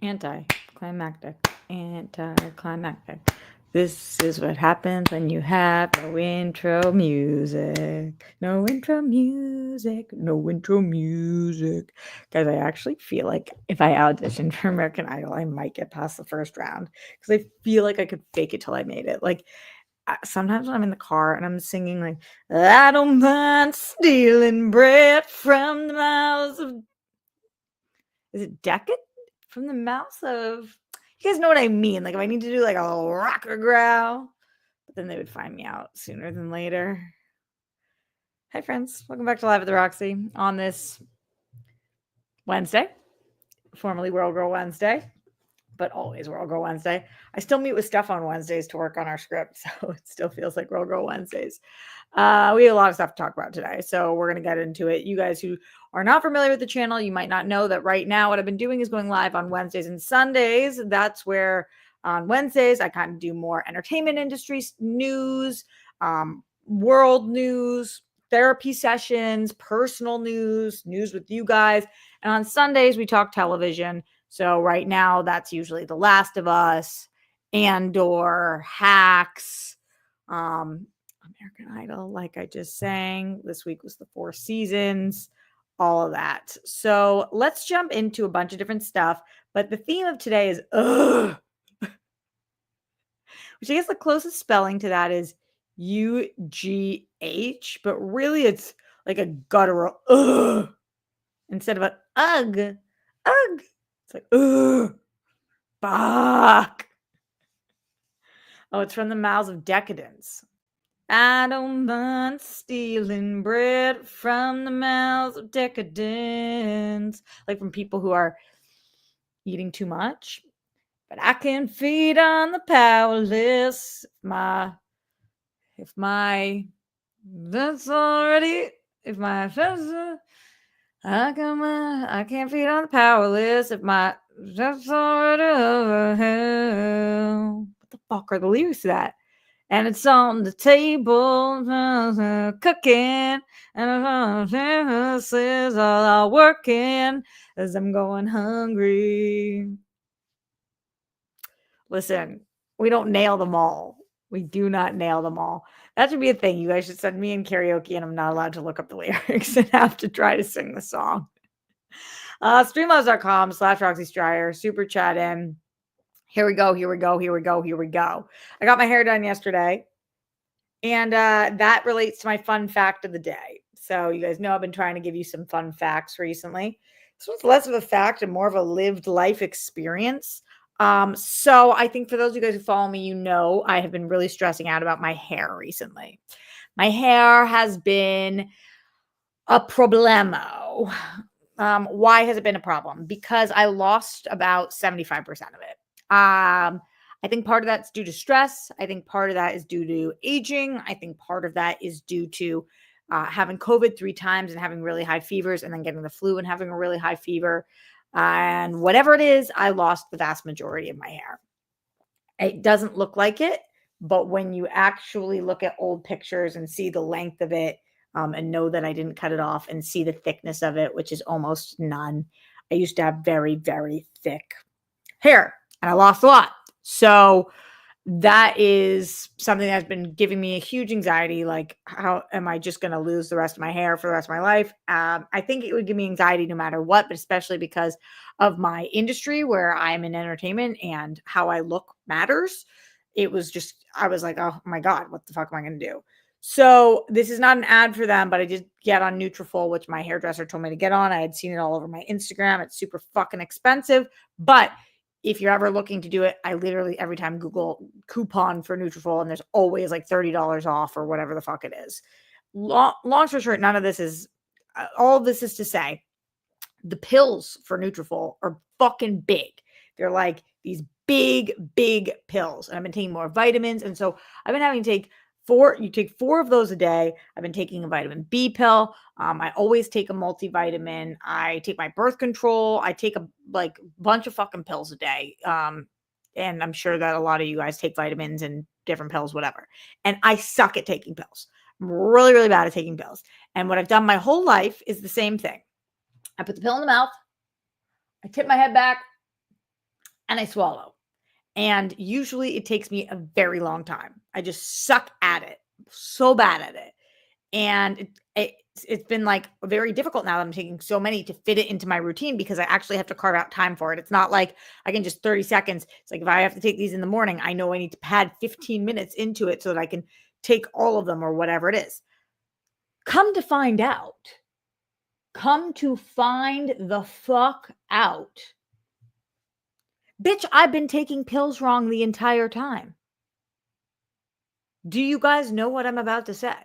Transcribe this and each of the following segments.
Anti-climactic. Anti-climactic. This is what happens when you have no intro music. No intro music. No intro music. Guys, I actually feel like if I auditioned for American Idol, I might get past the first round because I feel like I could fake it till I made it. Like, sometimes when I'm in the car and I'm singing like, I don't mind stealing bread from the mouths of, is it Decade? From the mouths of, you guys know what I mean. Like if I need to do like a little rocker growl, but then they would find me out sooner than later. Hi friends, welcome back to Live at the Roxy on this Wednesday, formerly World Girl Wednesday, but always World Girl Wednesday. I still meet with Steph on Wednesdays to work on our script, so it still feels like World Girl Wednesdays. We have a lot of stuff to talk about today, so we're going to get into it. You guys who are not familiar with the channel, you might not know that right now what I've been doing is going live on Wednesdays and Sundays. That's where on Wednesdays I kind of do more entertainment industry news, world news, therapy sessions, personal news with you guys. And on Sundays, we talk television. So right now, that's usually The Last of Us, Andor, Hacks, American Idol, like I just sang. This week was the 4 seasons, all of that. So let's jump into a bunch of different stuff. But the theme of today is ugh, which I guess the closest spelling to that is UGH, but really it's like a guttural ugh instead of an ugh. Ugh. It's like ugh. Fuck. Oh, it's from the mouths of decadence. I don't mind stealing bread from the mouths of decadence. Like from people who are eating too much. But I can feed on the powerless. If my I can't feed on the powerless if my that's already over. What the fuck are the lyrics to that? And it's on the table, cooking, and this is all working as I'm going hungry. Listen, we don't nail them all. We do not nail them all. That should be a thing. You guys should send me in karaoke and I'm not allowed to look up the lyrics and have to try to sing the song. Streamlabs.com/Roxy Stryer. Super chat in. Here we go. I got my hair done yesterday. And that relates to my fun fact of the day. So you guys know I've been trying to give you some fun facts recently. This was less of a fact and more of a lived life experience. So I think for those of you guys who follow me, you know I have been really stressing out about my hair recently. My hair has been a problemo. Why has it been a problem? Because I lost about 75% of it. I think part of that's due to stress. I think part of that is due to aging. I think part of that is due to having COVID 3 times and having really high fevers and then getting the flu and having a really high fever. And whatever it is, I lost the vast majority of my hair. It doesn't look like it, but when you actually look at old pictures and see the length of it and know that I didn't cut it off and see the thickness of it, which is almost none. I used to have very, very thick hair and I lost a lot. So that is something that's been giving me a huge anxiety. Like, how am I just going to lose the rest of my hair for the rest of my life? I think it would give me anxiety no matter what, but especially because of my industry where I'm in entertainment and how I look matters. It was just, I was like, oh my God, what the fuck am I going to do? So this is not an ad for them, but I did get on Nutrafol, which my hairdresser told me to get on. I had seen it all over my Instagram. It's super fucking expensive, but if you're ever looking to do it, I literally every time Google coupon for Nutrafol and there's always like $30 off or whatever the fuck it is. Long story short, none of this is, all of this is to say, the pills for Nutrafol are fucking big. They're like these big, big pills. And I've been taking more vitamins. And so I've been having to take you take 4 of those a day. I've been taking a vitamin B pill. I always take a multivitamin. I take my birth control. I take a bunch of fucking pills a day. And I'm sure that a lot of you guys take vitamins and different pills, whatever. And I suck at taking pills. I'm really, really bad at taking pills. And what I've done my whole life is the same thing. I put the pill in the mouth. I tip my head back. and I swallow. And usually it takes me a very long time. I just suck at it, so bad at it. And it's been like very difficult now that I'm taking so many to fit it into my routine because I actually have to carve out time for it. It's not like I can just 30 seconds. It's like if I have to take these in the morning, I know I need to pad 15 minutes into it so that I can take all of them or whatever it is. Come to find the fuck out. Bitch, I've been taking pills wrong the entire time. Do you guys know what I'm about to say?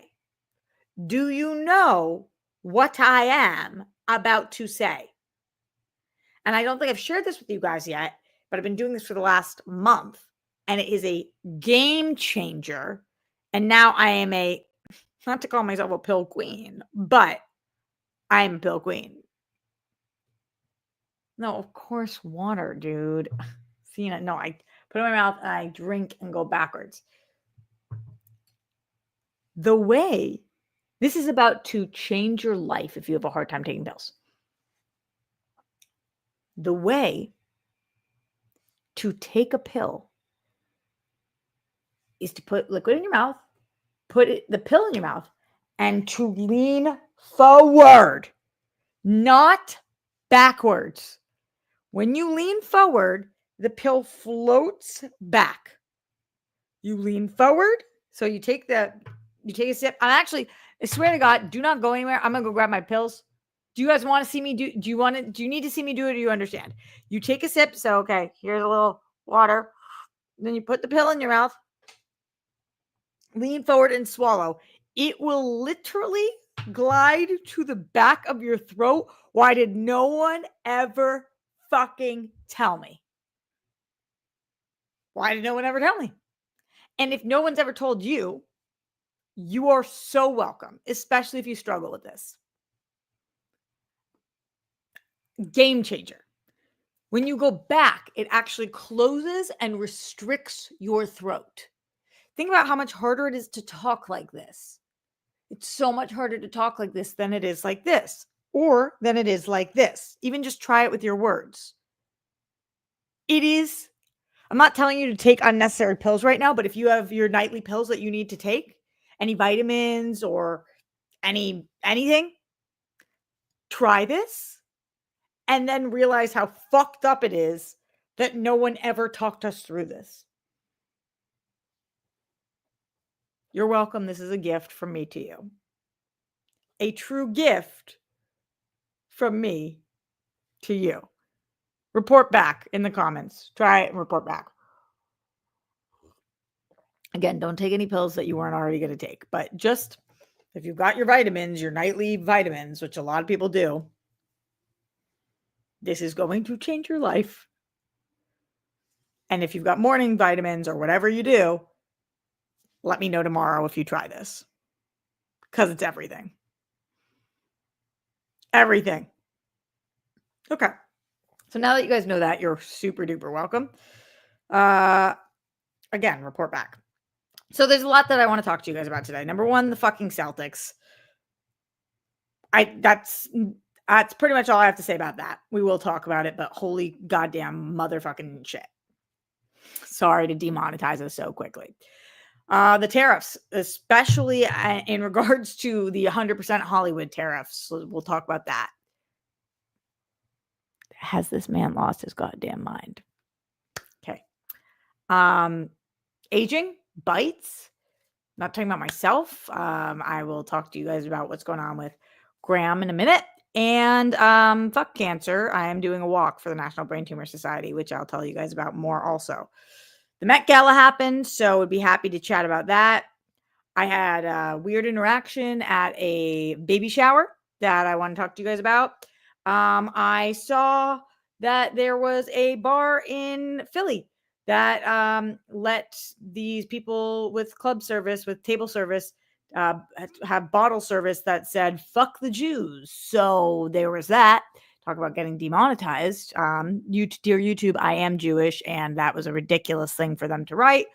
Do you know what I am about to say? And I don't think I've shared this with you guys yet, but I've been doing this for the last month, and it is a game changer. And now I am not to call myself a pill queen, but I'm a pill queen. No, of course, water, dude. See, no, I put it in my mouth and I drink and go backwards. This is about to change your life if you have a hard time taking pills. The way to take a pill is to put liquid in your mouth, the pill in your mouth, and to lean forward, not backwards. When you lean forward, the pill floats back. You lean forward, so you take a sip. I swear to God, do not go anywhere. I'm gonna go grab my pills. Do you guys want to see me do you need to see me do it, or do you understand? You take a sip, so okay, here's a little water. Then you put the pill in your mouth, lean forward and swallow. It will literally glide to the back of your throat. Why did no one ever fucking tell me? Why did no one ever tell me? And if no one's ever told you, you are so welcome, especially if you struggle with this. Game changer. When you go back, it actually closes and restricts your throat. Think about how much harder it is to talk like this. It's so much harder to talk like this than it is like this, or than it is like this. Even just try it with your words. I'm not telling you to take unnecessary pills right now, but if you have your nightly pills that you need to take, any vitamins or anything, try this and then realize how fucked up it is that no one ever talked us through this. You're welcome. This is a gift from me to you. A true gift from me to you. Report back in the comments. Try it and report back. Again, don't take any pills that you weren't already going to take, but just if you've got your vitamins, your nightly vitamins, which a lot of people do, this is going to change your life. And if you've got morning vitamins or whatever you do, let me know tomorrow if you try this, because it's everything. Everything. Okay. So now that you guys know that, you're super duper welcome. Again, report back. So there's a lot that I want to talk to you guys about today. Number one, the fucking Celtics. That's pretty much all I have to say about that. We will talk about it, but holy goddamn motherfucking shit. Sorry to demonetize us so quickly. The tariffs, especially in regards to the 100% Hollywood tariffs. We'll talk about that. Has this man lost his goddamn mind? Okay. Aging bites. Not talking about myself. I will talk to you guys about what's going on with Graham in a minute. And fuck cancer. I am doing a walk for the National Brain Tumor Society, which I'll tell you guys about more also. The Met Gala happened, so I'd be happy to chat about that. I had a weird interaction at a baby shower that I want to talk to you guys about. I saw that there was a bar in Philly that let these people with club service, with table service, have bottle service that said, fuck the Jews. So there was that. Talk about getting demonetized. Dear YouTube, I am Jewish, and that was a ridiculous thing for them to write.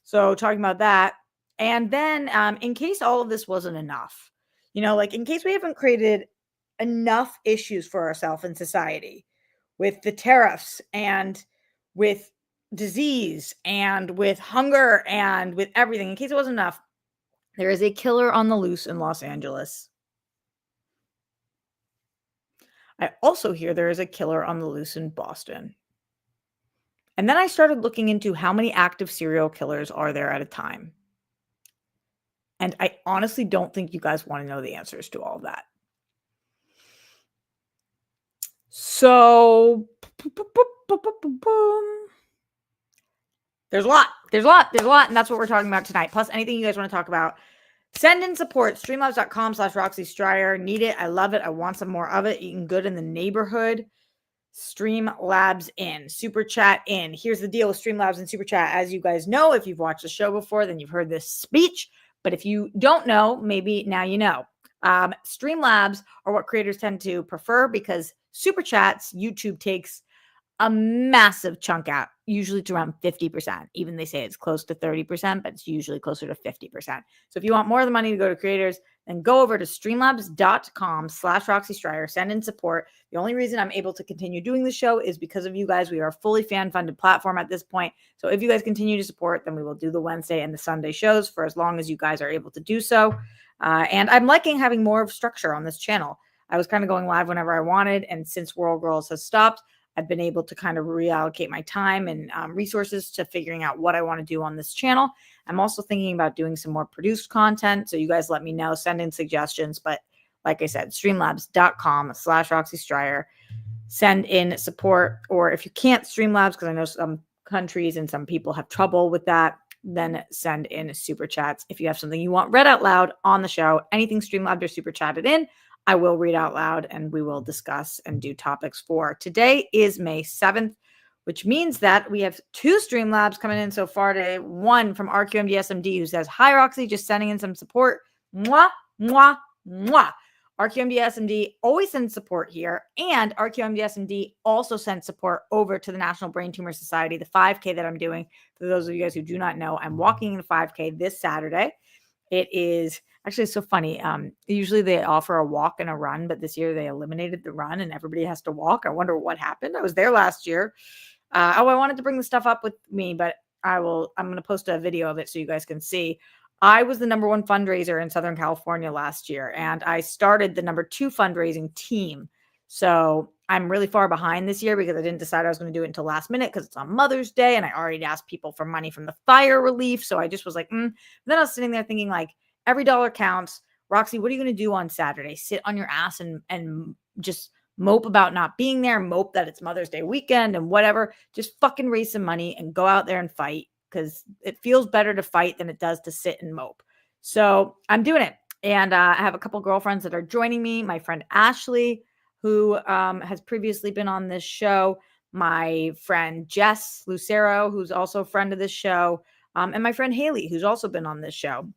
So talking about that. And then in case all of this wasn't enough, in case we haven't created enough issues for ourselves in society with the tariffs and with disease and with hunger and with everything. In case it wasn't enough, there is a killer on the loose in Los Angeles. I also hear there is a killer on the loose in Boston. And then I started looking into how many active serial killers are there at a time. And I honestly don't think you guys want to know the answers to all of that. So, there's a lot, and that's what we're talking about tonight. Plus, anything you guys want to talk about, send in support, streamlabs.com/Roxy Stryer. Need it. I love it. I want some more of it. Eating good in the neighborhood. Streamlabs in. Super Chat in. Here's the deal with Streamlabs and Super Chat. As you guys know, if you've watched the show before, then you've heard this speech. But if you don't know, maybe now you know. Streamlabs are what creators tend to prefer because Super Chats, YouTube takes a massive chunk out. Usually it's around 50%. Even they say it's close to 30%, but it's usually closer to 50%. So if you want more of the money to go to creators, then go over to streamlabs.com/Roxy Stryer. Send in support. The only reason I'm able to continue doing the show is because of you guys. We are a fully fan-funded platform at this point. So if you guys continue to support, then we will do the Wednesday and the Sunday shows for as long as you guys are able to do so. And I'm liking having more of structure on this channel. I was kind of going live whenever I wanted. And since World Girls has stopped, I've been able to kind of reallocate my time and resources to figuring out what I want to do on this channel. I'm also thinking about doing some more produced content. So you guys let me know, send in suggestions. But like I said, streamlabs.com/Roxy Stryer. Send in support. Or if you can't Streamlabs, because I know some countries and some people have trouble with that, then send in super chats. If you have something you want read out loud on the show, anything Streamlabs or super chatted in, I will read out loud and we will discuss and do topics for. Today is May 7th, which means that we have 2 Streamlabs coming in so far today. One from RQMDSMD who says, "Hi, Roxy, just sending in some support." Mwah, mwah, mwah. RQMDSMD always sends support here. And RQMDSMD also sends support over to the National Brain Tumor Society, the 5K that I'm doing. For those of you guys who do not know, I'm walking in a 5K this Saturday. It is actually so funny. Usually they offer a walk and a run, but this year they eliminated the run and everybody has to walk. I wonder what happened. I was there last year. I wanted to bring the stuff up with me, but I'm going to post a video of it so you guys can see. I was the #1 fundraiser in Southern California last year, and I started the #2 fundraising team. So I'm really far behind this year because I didn't decide I was going to do it until last minute because it's on Mother's Day and I already asked people for money from the fire relief. So I just was like, Then I was sitting there thinking like, every dollar counts. Roxy, what are you going to do on Saturday? Sit on your ass and just mope about not being there, mope that it's Mother's Day weekend and whatever. Just fucking raise some money and go out there and fight because it feels better to fight than it does to sit and mope. So I'm doing it. And I have a couple girlfriends that are joining me. My friend Ashley, who has previously been on this show, my friend Jess Lucero, who's also a friend of this show, and my friend Haley, who's also been on this show.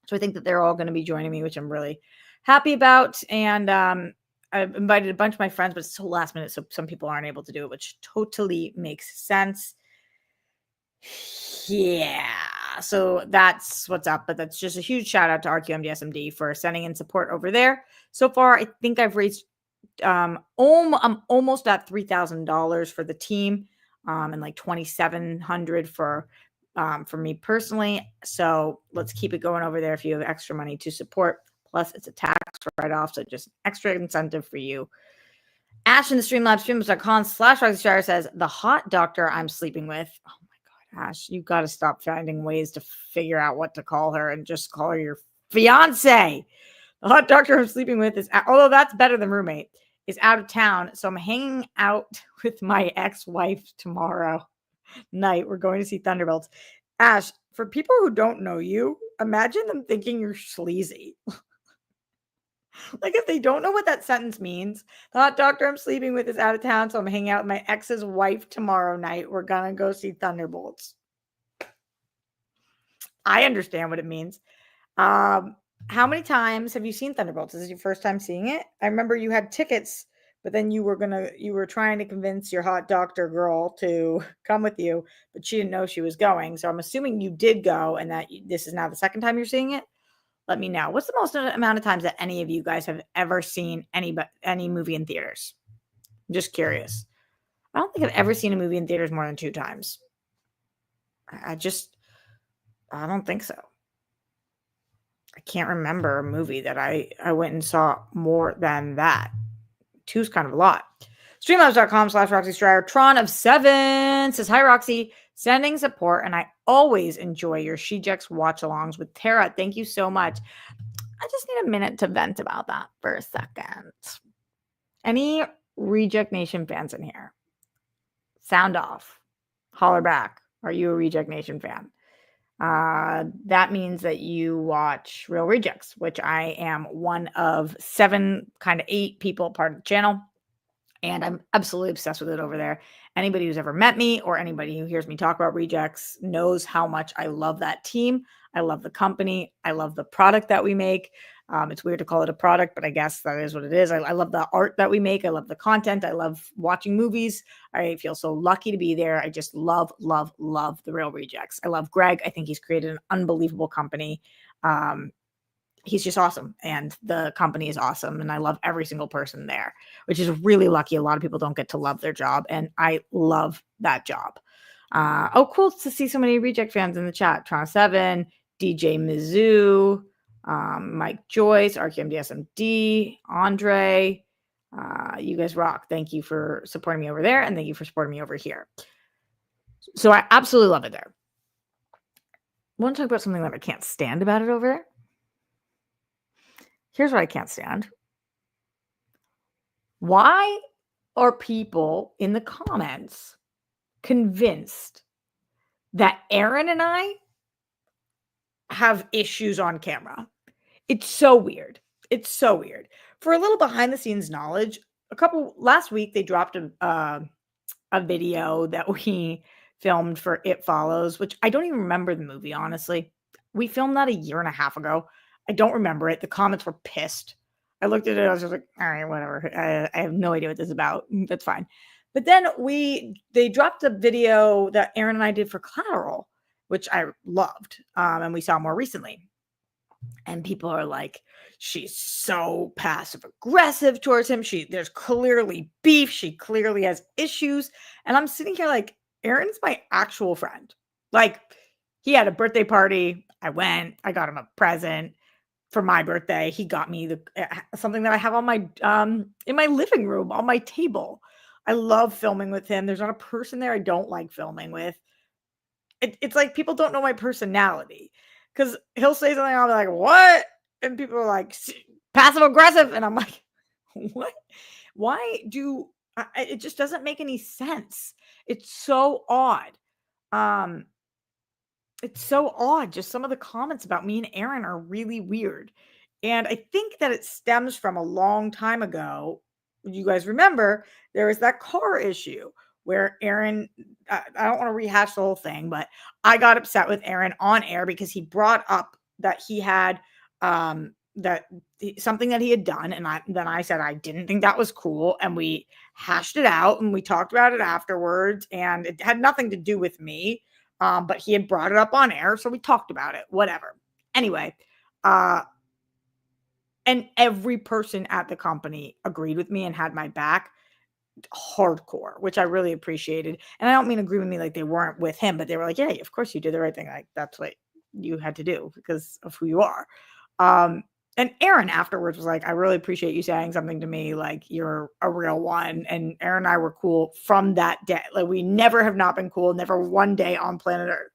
So I think that they're all going to be joining me, which I'm really happy about. And I've invited a bunch of my friends, but it's so last minute, so some people aren't able to do it, which totally makes sense. Yeah, so that's what's up. But that's just a huge shout out to RQMDSMD for sending in support over there. So far, I think I've raised I'm almost at $3,000 for the team, and like $2,700 for me personally. So let's keep it going over there if you have extra money to support. Plus, it's a tax write-off, so just extra incentive for you. Ash in the Streamlabs, streamlabs.com/Roxy Stryer says, "The hot doctor I'm sleeping with." Oh my God, Ash, you got to stop finding ways to figure out what to call her and just call her your fiance. The hot doctor I'm sleeping with is, although that's better than roommate, is out of town. So I'm hanging out with my ex-wife tomorrow night. We're going to see Thunderbolts. Ash, for people who don't know you, imagine them thinking you're sleazy. Like if they don't know what that sentence means, the hot doctor I'm sleeping with is out of town. So I'm hanging out with my ex's wife tomorrow night. We're going to go see Thunderbolts. I understand what it means. How many times have you seen Thunderbolts? Is this your first time seeing it? I remember you had tickets, but then you were trying to convince your hot doctor girl to come with you, but she didn't know she was going. So I'm assuming you did go and that this is now the second time you're seeing it. Let me know. What's the most amount of times that any of you guys have ever seen any movie in theaters? I'm just curious. I don't think I've ever seen a movie in theaters more than 2 times. I don't think so. I can't remember a movie that I went and saw more than that. 2 is kind of a lot. Streamlabs.com/Roxy Stryer. Tron of 7 says, hi, Roxy. Sending support, and I always enjoy your She-Jex watch-alongs with Tara. Thank you so much. I just need a minute to vent about that for a second. Any Reject Nation fans in here? Sound off. Holler back. Are you a Reject Nation fan? That means that you watch Real Rejects, which I am one of 7, kind of 8 people part of the channel. And I'm absolutely obsessed with it over there. Anybody who's ever met me or anybody who hears me talk about Rejects knows how much I love that team. I love the company. I love the product that we make. It's weird to call it a product, but I guess that is what it is. I love the art that we make. I love the content. I love watching movies. I feel so lucky to be there. I just love, love, love the Real Rejects. I love Greg. I think he's created an unbelievable company. He's just awesome, and the company is awesome, and I love every single person there, which is really lucky. A lot of people don't get to love their job, and I love that job. Oh, cool to see so many Reject fans in the chat. Tron 7, DJ Mizzou, Mike Joyce, RQMDSMD, Andre. You guys rock. Thank you for supporting me over there, and thank you for supporting me over here. So I absolutely love it there. I want to talk about something that I can't stand about it over there. Here's what I can't stand. Why are people in the comments convinced that Aaron and I have issues on camera? It's so weird. It's so weird. For a little behind the scenes knowledge, last week they dropped a video that we filmed for It Follows, which I don't even remember the movie, honestly. We filmed that a year and a half ago. I don't remember it. The comments were pissed. I looked at it. I was just like, all right, whatever. I have no idea what this is about. That's fine. But then they dropped a video that Aaron and I did for Collateral, which I loved. And we saw more recently. And people are like, she's so passive aggressive towards him. There's clearly beef. She clearly has issues. And I'm sitting here like, Aaron's my actual friend. Like, he had a birthday party. I went. I got him a present. For my birthday, he got me something that I have on my in my living room on my table. I love filming with him. There's not a person there I don't like filming with. It's like people don't know my personality because he'll say something, I'll be like, "What?" And people are like, "Passive aggressive," and I'm like, "What? Why do?" It just doesn't make any sense. It's so odd. It's so odd. Just some of the comments about me and Aaron are really weird. And I think that it stems from a long time ago. You guys remember there was that car issue where Aaron, I don't want to rehash the whole thing, but I got upset with Aaron on air because he brought up that he had something that he had done. And then I said, I didn't think that was cool. And we hashed it out and we talked about it afterwards. And it had nothing to do with me. But he had brought it up on air, so we talked about it, whatever. Anyway, and every person at the company agreed with me and had my back hardcore, which I really appreciated. And I don't mean agree with me like they weren't with him, but they were like, yeah, of course you did the right thing. Like, that's what you had to do because of who you are. And Aaron afterwards was like, I really appreciate you saying something to me. Like, you're a real one. And Aaron and I were cool from that day. Like, we never have not been cool, never one day on planet Earth.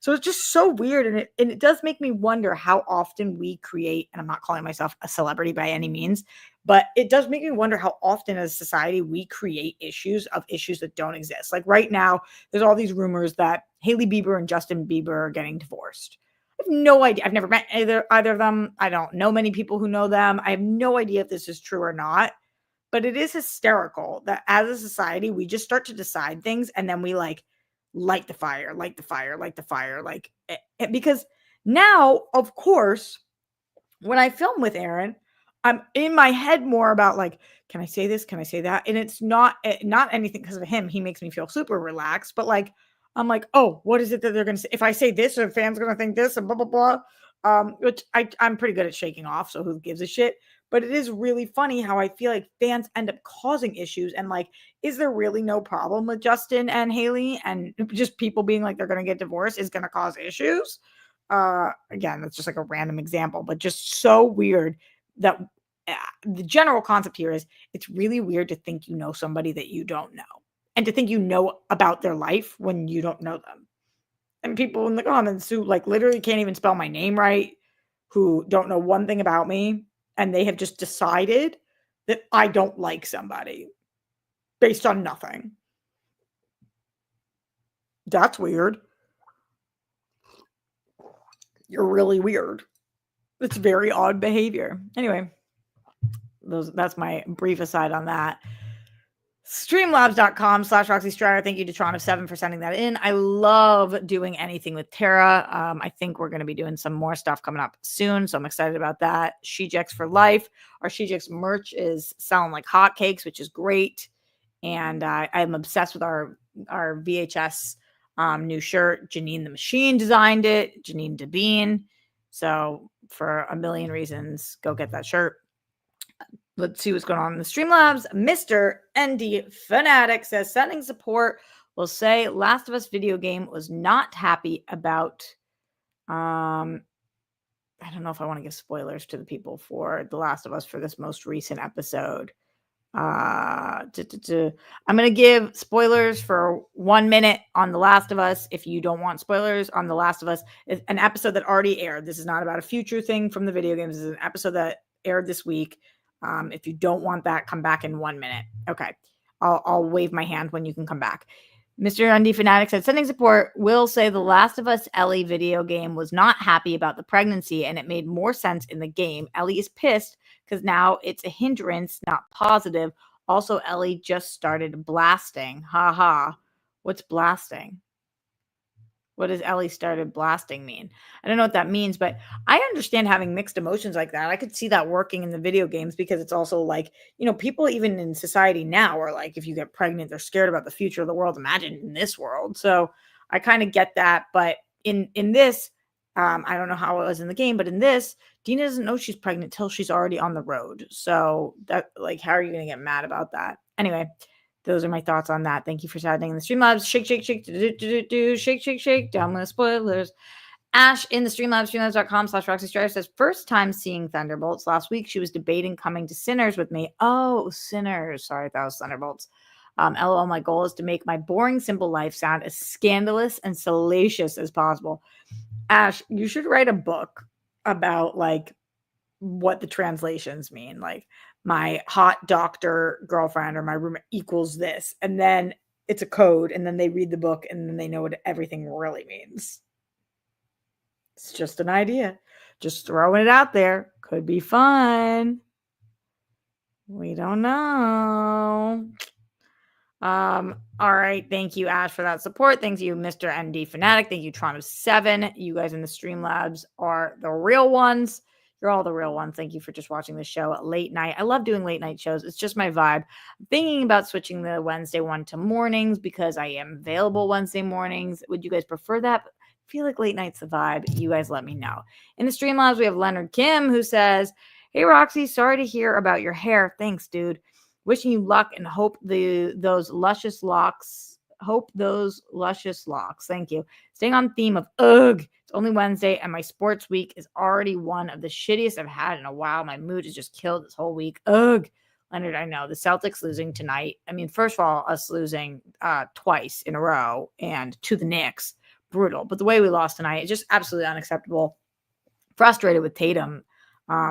So it's just so weird. And it does make me wonder how often we create, and I'm not calling myself a celebrity by any means, but it does make me wonder how often as a society we create issues that don't exist. Like right now, there's all these rumors that Hailey Bieber and Justin Bieber are getting divorced. I have no idea. I've never met either of them. I don't know many people who know them. I have no idea if this is true or not, but it is hysterical that as a society, we just start to decide things and then we like light the fire, because now, of course, when I film with Aaron, I'm in my head more about like, can I say this? Can I say that? And it's not anything because of him. He makes me feel super relaxed, but like, I'm like, oh, what is it that they're going to say? If I say this, are fans going to think this and blah, blah, blah. which I'm pretty good at shaking off, so who gives a shit? But it is really funny how I feel like fans end up causing issues, and like, is there really no problem with Justin and Haley, and just people being like they're gonna get divorced is gonna cause issues? Again, that's just like a random example, but just so weird that the general concept here is it's really weird to think you know somebody that you don't know, and to think you know about their life when you don't know them. And people in the comments who like literally can't even spell my name right, who don't know one thing about me, and they have just decided that I don't like somebody based on nothing. That's weird. You're really weird. It's very odd behavior. Anyway, that's my brief aside on that. Streamlabs.com/Roxy Strider. Thank you to Toronto7 for sending that in. I love doing anything with Tara. I think we're going to be doing some more stuff coming up soon, so I'm excited about that. Shejects for life. Our Shejects merch is selling like hotcakes, which is great. And I'm obsessed with our VHS new shirt. Janine the Machine designed it. Janine Devine. So for a million reasons, go get that shirt. Let's see what's going on in the Streamlabs. Mr. ND Fanatic says sending support will say Last of Us video game was not happy about. I don't know if I want to give spoilers to the people for The Last of Us for this most recent episode. I'm going to give spoilers for 1 minute on The Last of Us. If you don't want spoilers on The Last of Us, it's an episode that already aired. This is not about a future thing from the video games. This is an episode that aired this week. If you don't want that, come back in 1 minute. Okay. I'll wave my hand when you can come back. Mr. Undy Fanatic said, sending support will say The Last of Us Ellie video game was not happy about the pregnancy, and it made more sense in the game. Ellie is pissed because now it's a hindrance, not positive. Also, Ellie just started blasting. Ha ha. What's blasting? What does Ellie started blasting mean? I don't know what that means, but I understand having mixed emotions like that. I could see that working in the video games because it's also like, people even in society now are like, if you get pregnant, they're scared about the future of the world. Imagine in this world. So I kind of get that. But in this, I don't know how it was in the game, but in this, Dina doesn't know she's pregnant till she's already on the road. So that, like, how are you going to get mad about that? Anyway, those are my thoughts on that. Thank you for chatting in the Streamlabs. Shake, shake, shake, shake, shake, shake. Down with spoilers. Ash in the Streamlabs, streamlabs.com/Roxy Strider says, first time seeing Thunderbolts. Last week, she was debating coming to Sinners with me. Oh, Sinners. Sorry, that was Thunderbolts. LOL, my goal is to make my boring, simple life sound as scandalous and salacious as possible. Ash, you should write a book about, like, what the translations mean. Like, my hot doctor girlfriend or my roommate equals this. And then it's a code. And then they read the book and then they know what everything really means. It's just an idea. Just throwing it out there. Could be fun. We don't know. All right. Thank you, Ash, for that support. Thank you, Mr. ND Fanatic. Thank you, Toronto7. You guys in the Streamlabs are the real ones. You're all the real ones. Thank you for just watching the show at late night. I love doing late night shows. It's just my vibe. I'm thinking about switching the Wednesday one to mornings because I am available Wednesday mornings. Would you guys prefer that? I feel like late night's the vibe. You guys let me know. In the Streamlabs, we have Leonard Kim who says, hey, Roxy, sorry to hear about your hair. Thanks, dude. Wishing you luck and hope those luscious locks. Thank you. Staying on theme of ugh. It's only Wednesday and my sports week is already one of the shittiest I've had in a while. My mood is just killed this whole week. Ugh. Leonard, I know the Celtics losing tonight. I mean, first of all, us losing twice in a row and to the Knicks, brutal. But the way we lost tonight is just absolutely unacceptable. Frustrated with Tatum.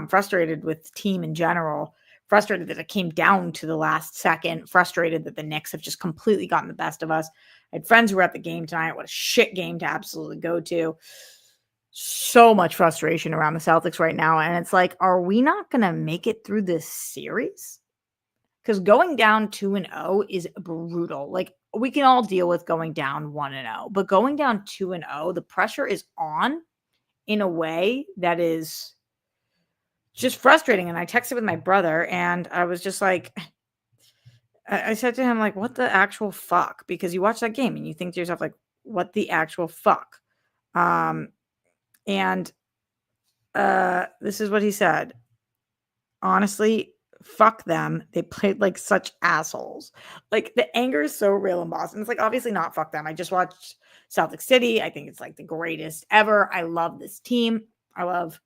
Frustrated with the team in general. Frustrated that it came down to the last second. Frustrated that the Knicks have just completely gotten the best of us. I had friends who were at the game tonight. What a shit game to absolutely go to. So much frustration around the Celtics right now. And it's like, are we not going to make it through this series? Because going down 2-0 is brutal. Like, we can all deal with going down 1-0. But going down 2-0, the pressure is on in a way that is just frustrating. And I texted with my brother and I was just like, I said to him, like, what the actual fuck? Because you watch that game and you think to yourself, like, what the actual fuck? And This is what he said. Honestly, fuck them. They played like such assholes. Like the anger is so real in Boston. It's like obviously not fuck them. I just watched Celtic City. I think it's like the greatest ever. I love this team. I love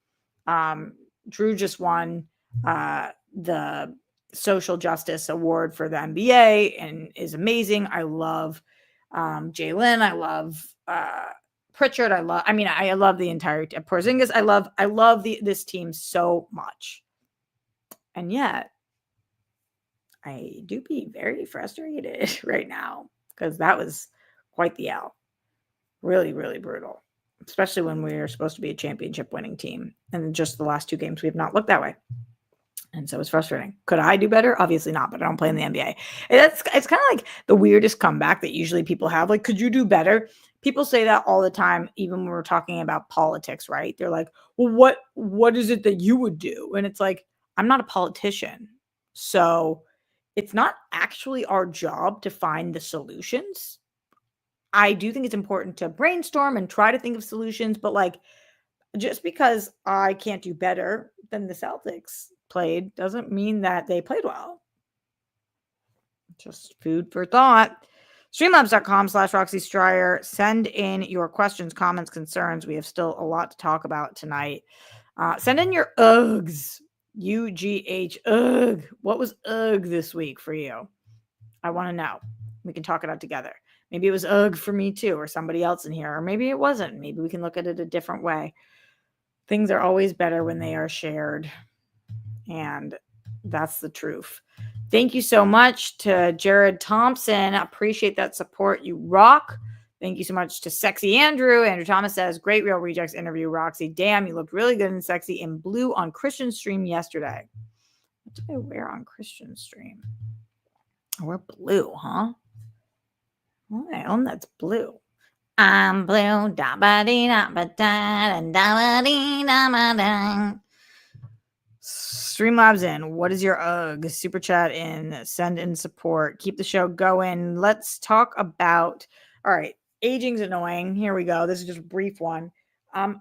Drew just won the social justice award for the NBA and is amazing. I love Jalen. I love Pritchard. I love the entire Porzingis. I love this team so much. And yet, I do be very frustrated right now because that was quite the L. Really, really brutal, especially when we are supposed to be a championship winning team. And just the last 2 games, we have not looked that way. And so it's frustrating. Could I do better? Obviously not, but I don't play in the NBA. It's kind of like the weirdest comeback that usually people have. Like, could you do better? People say that all the time, even when we're talking about politics, right? They're like, well, what is it that you would do? And it's like, I'm not a politician. So it's not actually our job to find the solutions. I do think it's important to brainstorm and try to think of solutions, but like, just because I can't do better than the Celtics played doesn't mean that they played well. Just food for thought. Streamlabs.com/Roxy Stryer. Send in your questions, comments, concerns. We have still a lot to talk about tonight. Send in your UGs. UGH. UG. What was UG this week for you? I want to know. We can talk it out together. Maybe it was UG for me too, or somebody else in here, or maybe it wasn't. Maybe we can look at it a different way. Things are always better when they are shared. And that's the truth. Thank you so much to Jared Thompson. Appreciate that support. You rock. Thank you so much to Sexy Andrew. Andrew Thomas says, great Real Rejects interview, Roxy. Damn, you looked really good and sexy in blue on Christian stream yesterday. What did I wear on Christian stream? I wear blue, huh? Well, that's blue. I'm blue. Da ba dee da ba da da dee da ba da. Streamlabs in. What is your UG? Super chat in. Send in support. Keep the show going. Let's talk about. All right. Aging's annoying. Here we go. This is just a brief one.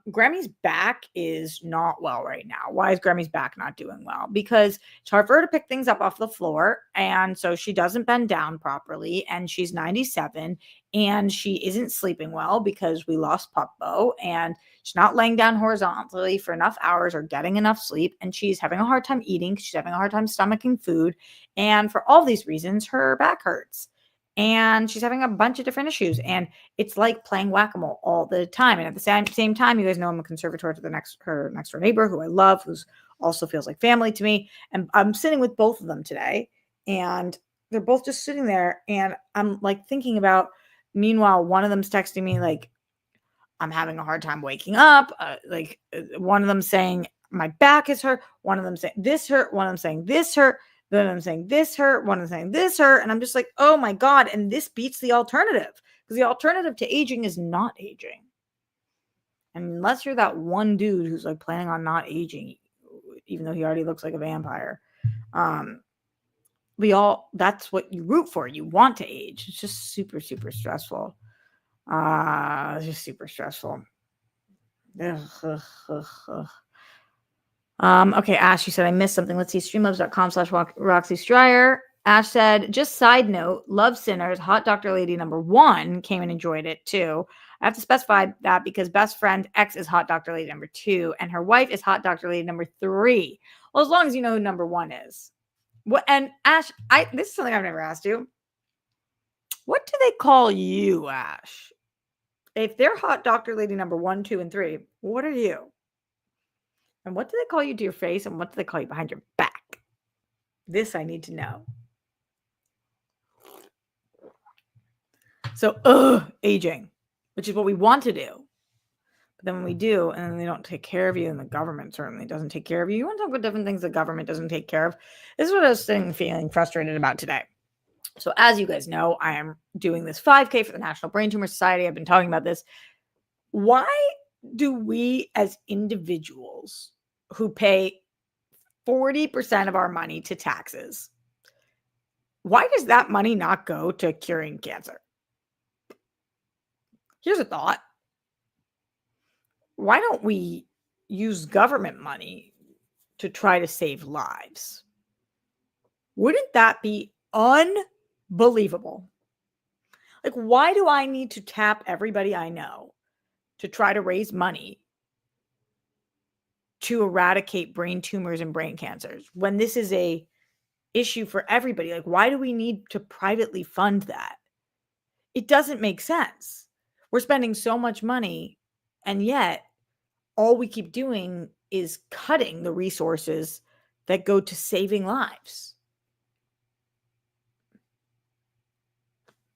Grammy's back is not well right now. Why is Grammy's back not doing well? Because it's hard for her to pick things up off the floor. And so she doesn't bend down properly. And she's 97 and she isn't sleeping well because we lost Puppo. And she's not laying down horizontally for enough hours or getting enough sleep. And she's having a hard time eating. She's having a hard time stomaching food. And for all these reasons, her back hurts. And she's having a bunch of different issues. And it's like playing whack-a-mole all the time. And at the same time, you guys know I'm a conservator to her next door neighbor who I love, who's also feels like family to me. And I'm sitting with both of them today. And they're both just sitting there. And I'm like thinking about, meanwhile, one of them's texting me like, I'm having a hard time waking up. One of them saying my back is hurt. One of them saying this hurt. One of them saying this hurt. Then I'm saying this hurt. One of them saying this hurt. And I'm just like, oh my God. And this beats the alternative because the alternative to aging is not aging. And unless you're that one dude who's like planning on not aging, even though he already looks like a vampire, that's what you root for. You want to age. It's just super, super stressful. It's just super stressful. Okay, Ash, you said I missed something. Let's see, streamlabs.com/Roxy Stryer. Ash said, just side note, love Sinners, Hot Dr. Lady #1 came and enjoyed it too. I have to specify that because best friend X is Hot Dr. Lady #2 and her wife is Hot Dr. Lady #3. Well, as long as you know who #1 is. What? And Ash, this is something I've never asked you. What do they call you, Ash? If they're Hot Dr. Lady #1, 2, and 3, what are you? And what do they call you to your face? And what do they call you behind your back? This I need to know. So, aging, which is what we want to do. But then when we do, and then they don't take care of you, and the government certainly doesn't take care of you. You want to talk about different things the government doesn't take care of? This is what I was feeling frustrated about today. So as you guys know, I am doing this 5K for the National Brain Tumor Society. I've been talking about this. Why do we as individuals who pay 40% of our money to taxes, why does that money not go to curing cancer? Here's a thought. Why don't we use government money to try to save lives. Wouldn't that be unbelievable? Like, why do I need to tap everybody I know to try to raise money to eradicate brain tumors and brain cancers when this is a issue for everybody? Like, why do we need to privately fund that? It doesn't make sense. We're spending so much money, and yet all we keep doing is cutting the resources that go to saving lives.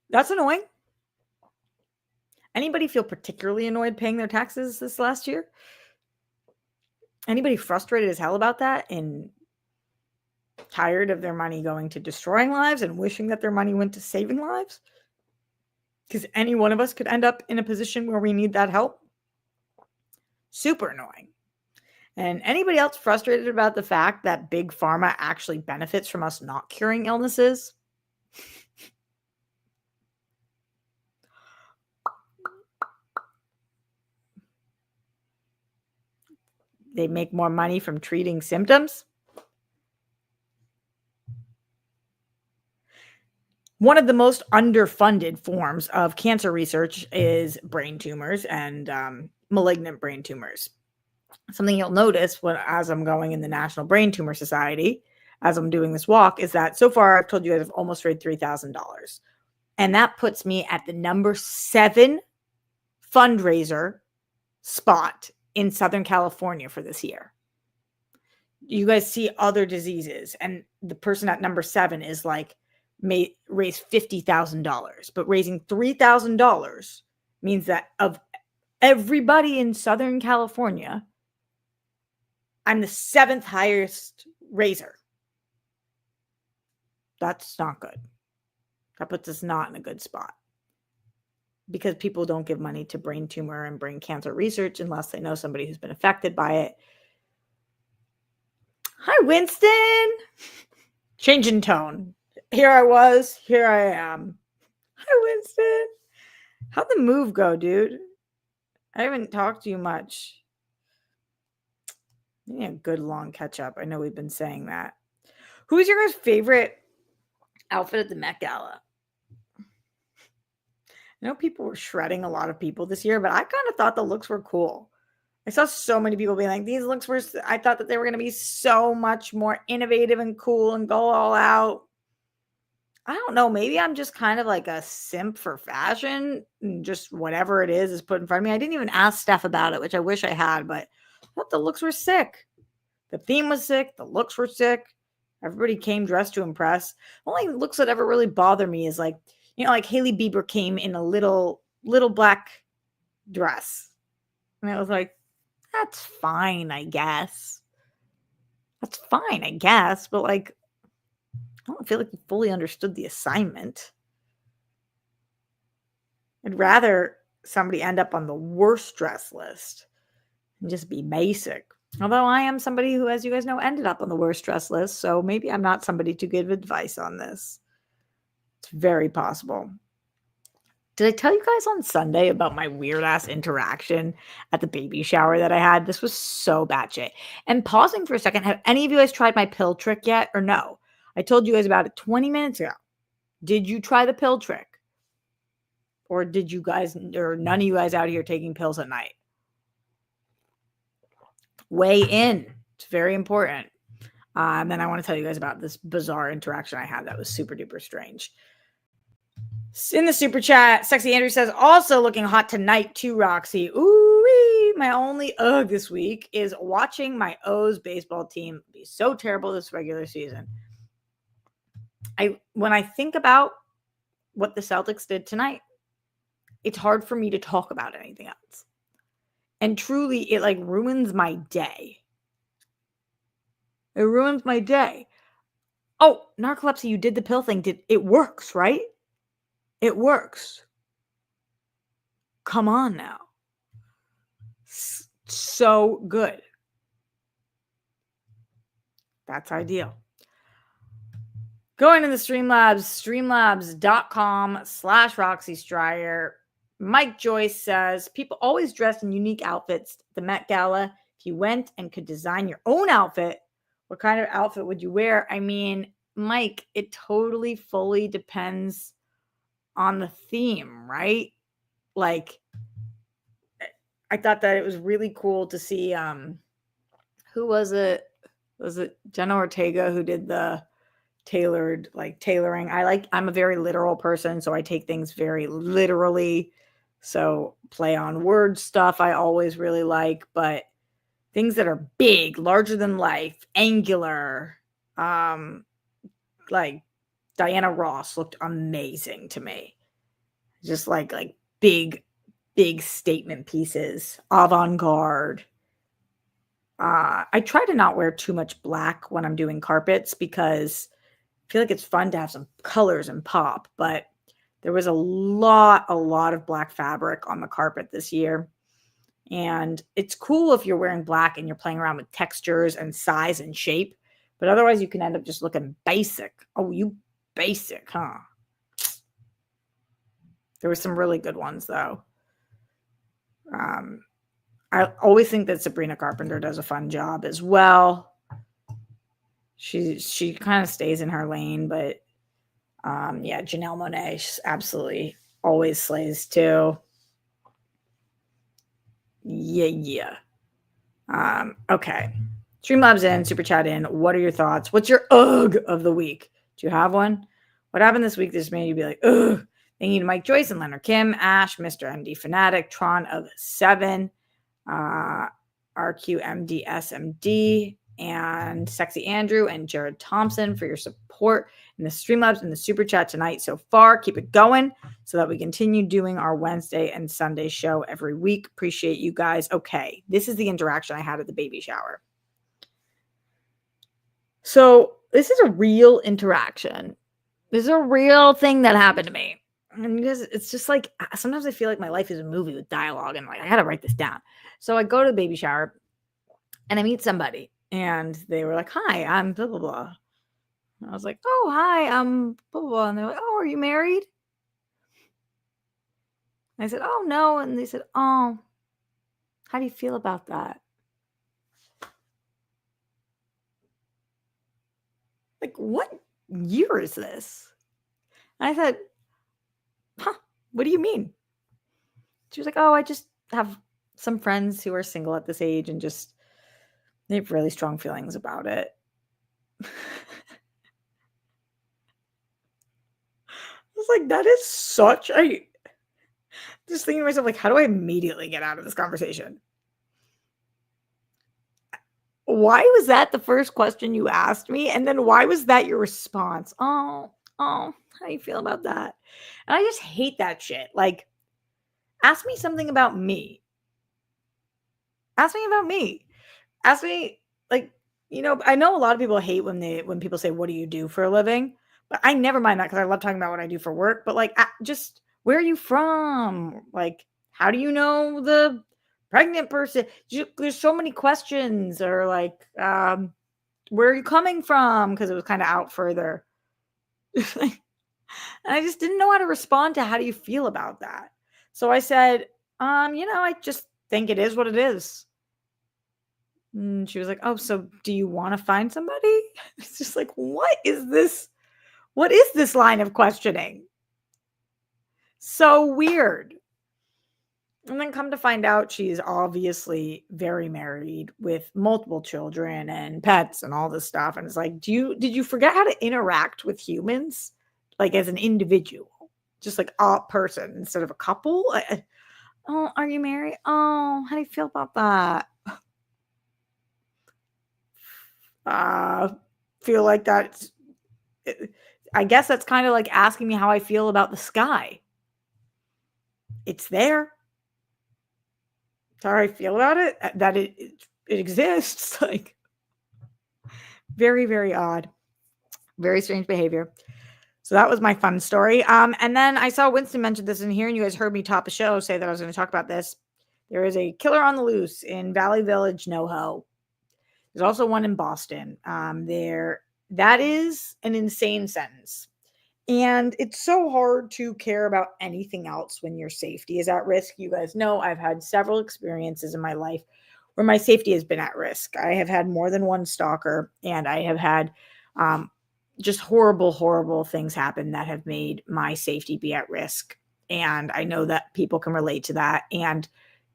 That's annoying. Anybody feel particularly annoyed paying their taxes this last year? Anybody frustrated as hell about that and tired of their money going to destroying lives and wishing that their money went to saving lives? Because any one of us could end up in a position where we need that help. Super annoying. And anybody else frustrated about the fact that big pharma actually benefits from us not curing illnesses? They make more money from treating symptoms. One of the most underfunded forms of cancer research is brain tumors and malignant brain tumors. Something you'll notice as I'm going in the National Brain Tumor Society, as I'm doing this walk, is that so far I've told you guys I've almost raised $3,000. And that puts me at the number 7 fundraiser spot in Southern California for this year. You guys see other diseases, and the person at number 7 is like, may raise $50,000, but raising $3,000 means that of everybody in Southern California, I'm the 7th highest raiser. That's not good. That puts us not in a good spot, because people don't give money to brain tumor and brain cancer research unless they know somebody who's been affected by it. Hi, Winston. Changing tone. Here I was. Here I am. Hi, Winston. How'd the move go, dude? I haven't talked to you much. We need a good long catch up. I know we've been saying that. Who's your guys' favorite outfit at the Met Gala? I know people were shredding a lot of people this year, but I kind of thought the looks were cool. I saw so many people being like, these looks were, I thought that they were going to be so much more innovative and cool and go all out. I don't know. Maybe I'm just kind of like a simp for fashion, and just whatever it is put in front of me. I didn't even ask Steph about it, which I wish I had, but I thought the looks were sick. The theme was sick. The looks were sick. Everybody came dressed to impress. The only looks that ever really bother me is like, you know, like Hailey Bieber came in a little black dress. And I was like, that's fine, I guess. That's fine, I guess. But like, I don't feel like you fully understood the assignment. I'd rather somebody end up on the worst dress list and just be basic. Although I am somebody who, as you guys know, ended up on the worst dress list. So maybe I'm not somebody to give advice on this. It's very possible. Did I tell you guys on Sunday about my weird ass interaction at the baby shower that I had? This was so batshit. And pausing for a second, have any of you guys tried my pill trick yet or no? I told you guys about it 20 minutes ago. Did you try the pill trick? Or did you guys, or none of you guys out here taking pills at night? Weigh in. It's very important. And then I want to tell you guys about this bizarre interaction I had that was super duper strange. In the super chat, Sexy Andrew says, also looking hot tonight too, Roxy. Ooh, my only ugh this week is watching my O's baseball team be so terrible this regular season. When I think about what the Celtics did tonight, it's hard for me to talk about anything else. And truly, it like ruins my day. It ruins my day. Oh, narcolepsy, you did the pill thing. It works, right? It works. Come on now. So good. That's ideal. Going to the Streamlabs, streamlabs.com/Roxy Stryer. Mike Joyce says, people always dress in unique outfits at the Met Gala. If If you went and could design your own outfit, what kind of outfit would you wear? I mean, Mike, it totally fully depends on the theme, right? Like, I thought that it was really cool to see who was it? Was it Jenna Ortega who did the tailoring? I'm a very literal person, so I take things very literally. So play on word stuff I always really like, but things that are big, larger than life, angular, like Diana Ross looked amazing to me. Just like big statement pieces, avant-garde. I try to not wear too much black when I'm doing carpets because I feel like it's fun to have some colors and pop, but there was a lot of black fabric on the carpet this year. And it's cool if you're wearing black and you're playing around with textures and size and shape, but otherwise you can end up just looking basic. Oh, you basic, huh? There were some really good ones though. I always think that Sabrina Carpenter does a fun job as well. She kind of stays in her lane, but yeah, Janelle Monáe absolutely always slays too. Yeah. Okay. Streamlabs in, Super Chat in. What are your thoughts? What's your ugh of the week? Do you have one? What happened this week this made you be like, ugh? Thank you to Mike Joyce and Leonard Kim, Ash, Mr. MD Fanatic, Tron of 7, RQMDSMD, and Sexy Andrew and Jared Thompson for your support in the Streamlabs and the Super Chat tonight so far. Keep it going so that we continue doing our Wednesday and Sunday show every week. Appreciate you guys. Okay, this is the interaction I had at the baby shower. So this is a real interaction. This is a real thing that happened to me. And you guys, it's just like sometimes I feel like my life is a movie with dialogue and like I gotta write this down. So I go to the baby shower and I meet somebody and they were like, "Hi, I'm blah blah blah." And I was like, "Oh, hi, I'm blah blah blah." And they're like, "Oh, are you married?" And I said, "Oh, no." And they said, "Oh, how do you feel about that?" Like, what year is this? And I said, "Huh, what do you mean?" She was like, "Oh, I just have some friends who are single at this age and just they have really strong feelings about it." I was like, that is such a just thinking to myself, like, how do I immediately get out of this conversation? Why was that the first question you asked me? And then why was that your response? Oh, how do you feel about that? And I just hate that shit. Like, ask me something about me. Ask me about me. Ask me, like, I know a lot of people hate when people say, "What do you do for a living?" But I never mind that because I love talking about what I do for work. But like, just where are you from? Like, how do you know the pregnant person? There's so many questions, or like, where are you coming from? Because it was kind of out further. And I just didn't know how to respond to how do you feel about that. So I said, I just think it is what it is. And she was like, "Oh, so do you want to find somebody?" It's just like, what is this? What is this line of questioning? So weird. And then come to find out she's obviously very married with multiple children and pets and all this stuff. And it's like, did you forget how to interact with humans? Like as an individual, just like a person instead of a couple? Oh, are you married? Oh, how do you feel about that? Feel like that's I guess that's kind of like asking me how I feel about the sky. It's there. That's how I feel about it. That it exists. Like very, very odd. Very strange behavior. So that was my fun story. And then I saw Winston mention this in here, and you guys heard me top the show say that I was going to talk about this. There is a killer on the loose in Valley Village, NoHo. There's also one in Boston. That is an insane sentence. And it's so hard to care about anything else when your safety is at risk. You guys know I've had several experiences in my life where my safety has been at risk. I have had more than one stalker, and I have had just horrible things happen that have made my safety be at risk. And I know that people can relate to that. And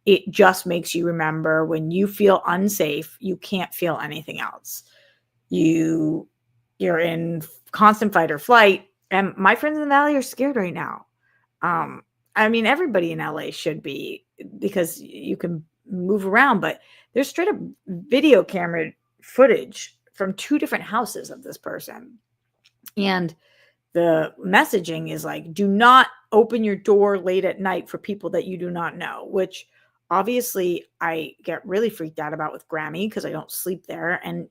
it just makes you remember, when you feel unsafe, you can't feel anything else. You're in constant fight or flight. And my friends in the Valley are scared right now. I mean, everybody in LA should be, because you can move around, but there's straight up video camera footage from 2 different houses of this person. And the messaging is like, do not open your door late at night for people that you do not know, which obviously I get really freaked out about with Grammy because I don't sleep there. And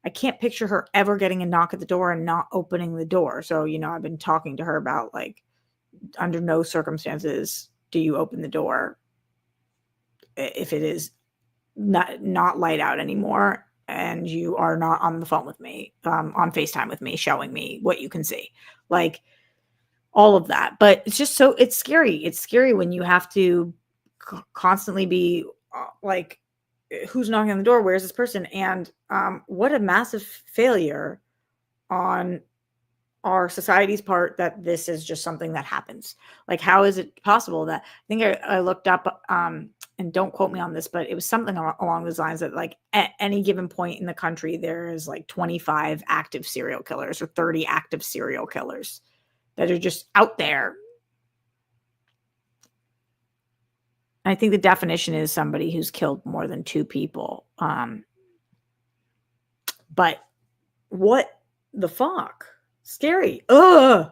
I can't picture her ever getting a knock at the door and not opening the door. So, I've been talking to her about, like, under no circumstances do you open the door if it is not light out anymore and you are not on the phone with me, on FaceTime with me, showing me what you can see, like all of that. But it's just it's scary. It's scary when you have to constantly be like, who's knocking on the door? Where's this person? And what a massive failure on our society's part that this is just something that happens. Like, how is it possible that, I think I looked up, and don't quote me on this, but it was something along those lines that, like, at any given point in the country, there is like 25 active serial killers or 30 active serial killers that are just out there. I think the definition is somebody who's killed more than 2 people. But what the fuck? Scary. Ugh.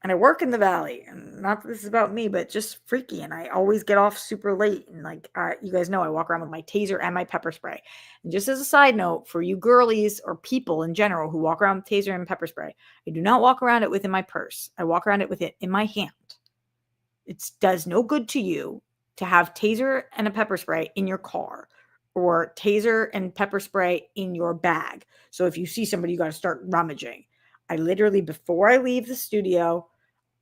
And I work in the Valley, and not that this is about me, but just freaky. And I always get off super late. And like, you guys know, I walk around with my taser and my pepper spray. And just as a side note, for you girlies or people in general who walk around with taser and pepper spray, I do not walk around it within my purse. I walk around it with it in my hand. It does no good to you to have taser and a pepper spray in your car, or taser and pepper spray in your bag. So if you see somebody, you got to start rummaging. I literally, before I leave the studio,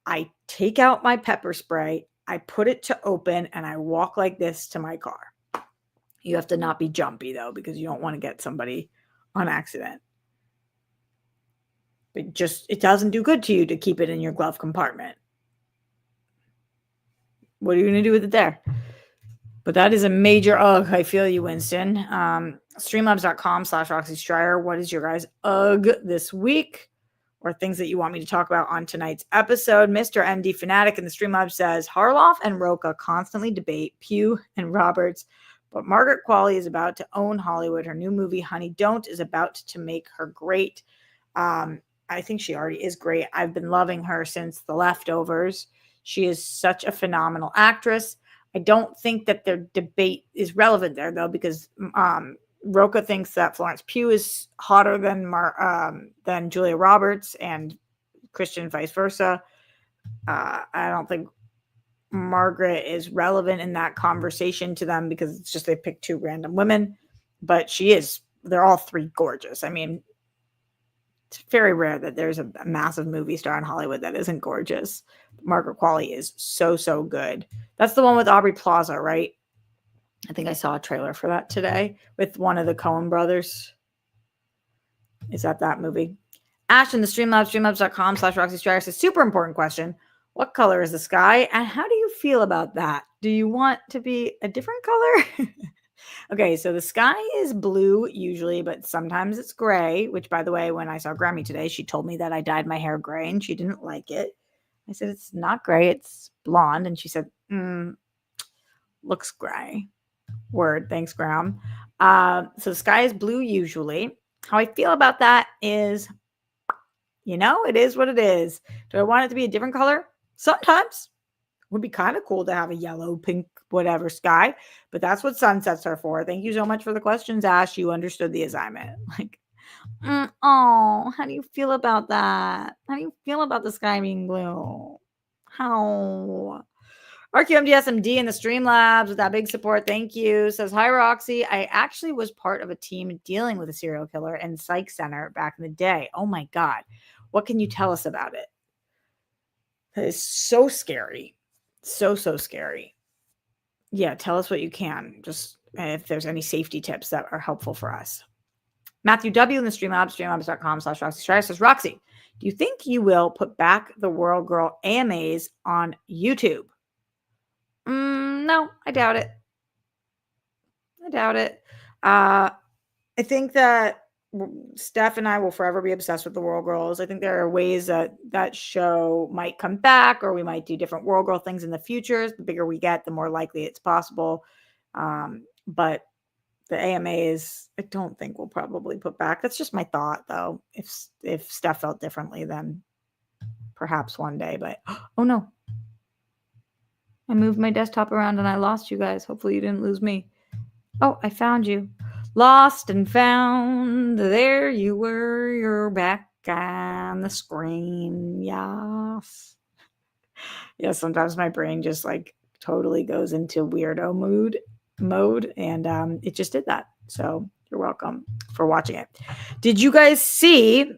I take out my pepper spray, I put it to open, and I walk like this to my car. You have to not be jumpy, though, because you don't want to get somebody on accident. But it doesn't do good to you to keep it in your glove compartment. What are you going to do with it there? But that is a major ugh. I feel you, Winston. Streamlabs.com/Roxy Stryer. What is your guys' ugh this week? Or things that you want me to talk about on tonight's episode? Mr. MD Fanatic in the Streamlabs says, Harloff and Rocha constantly debate Pugh and Roberts, but Margaret Qualley is about to own Hollywood. Her new movie, Honey Don't, is about to make her great. I think she already is great. I've been loving her since The Leftovers. She is such a phenomenal actress. I don't think that their debate is relevant there, though, because Rocha thinks that Florence Pugh is hotter than Julia Roberts, and Christian vice versa. I don't think Margaret is relevant in that conversation to them, because it's just they picked 2 random women, but she is. They're all 3 gorgeous. I mean, it's very rare that there's a massive movie star in Hollywood that isn't gorgeous. Margaret Qualley is so good. That's the one with Aubrey Plaza, right? I think I saw a trailer for that today with one of the Coen brothers. Is that movie? Ash in the Streamlabs, streamlabs.com/Roxy Stryer says, super important question. What color is the sky? And how do you feel about that? Do you want to be a different color? Okay, so the sky is blue usually, but sometimes it's gray, which, by the way, when I saw Grammy today, she told me that I dyed my hair gray and she didn't like it. I said, it's not gray, it's blonde. And she said, looks gray. Word, thanks, Graham. So the sky is blue usually. How I feel about that is, it is what it is. Do I want it to be a different color? Sometimes. Would be kind of cool to have a yellow, pink, whatever sky, but that's what sunsets are for. Thank you so much for the questions, Ash. You understood the assignment. Like, how do you feel about that? How do you feel about the sky being blue? How? RQMDSMD in the Streamlabs with that big support. Thank you. Says, hi, Roxy. I actually was part of a team dealing with a serial killer in Psych Center back in the day. Oh my God. What can you tell us about it? That is so scary. So scary. yeah, tell us what you can. Just if there's any safety tips that are helpful for us. Matthew W. in the Streamlabs, streamlabs.com/Roxy says, Roxy, do you think you will put back the World Girl AMAs on YouTube? No, I doubt it. I think that Steph and I will forever be obsessed with the World Girls. I think there are ways that that show might come back, or we might do different World Girl things in the future. The bigger we get, the more likely it's possible. But the AMAs, I don't think we'll probably put back. That's just my thought, though. If Steph felt differently, then perhaps one day. But oh no, I moved my desktop around and I lost you guys. Hopefully you didn't lose me. Oh, I found you. Lost and found. There you were. You're back on the screen. Yes. Yeah, sometimes my brain just like totally goes into weirdo mode, and it just did that. So you're welcome for watching it. Did you guys see?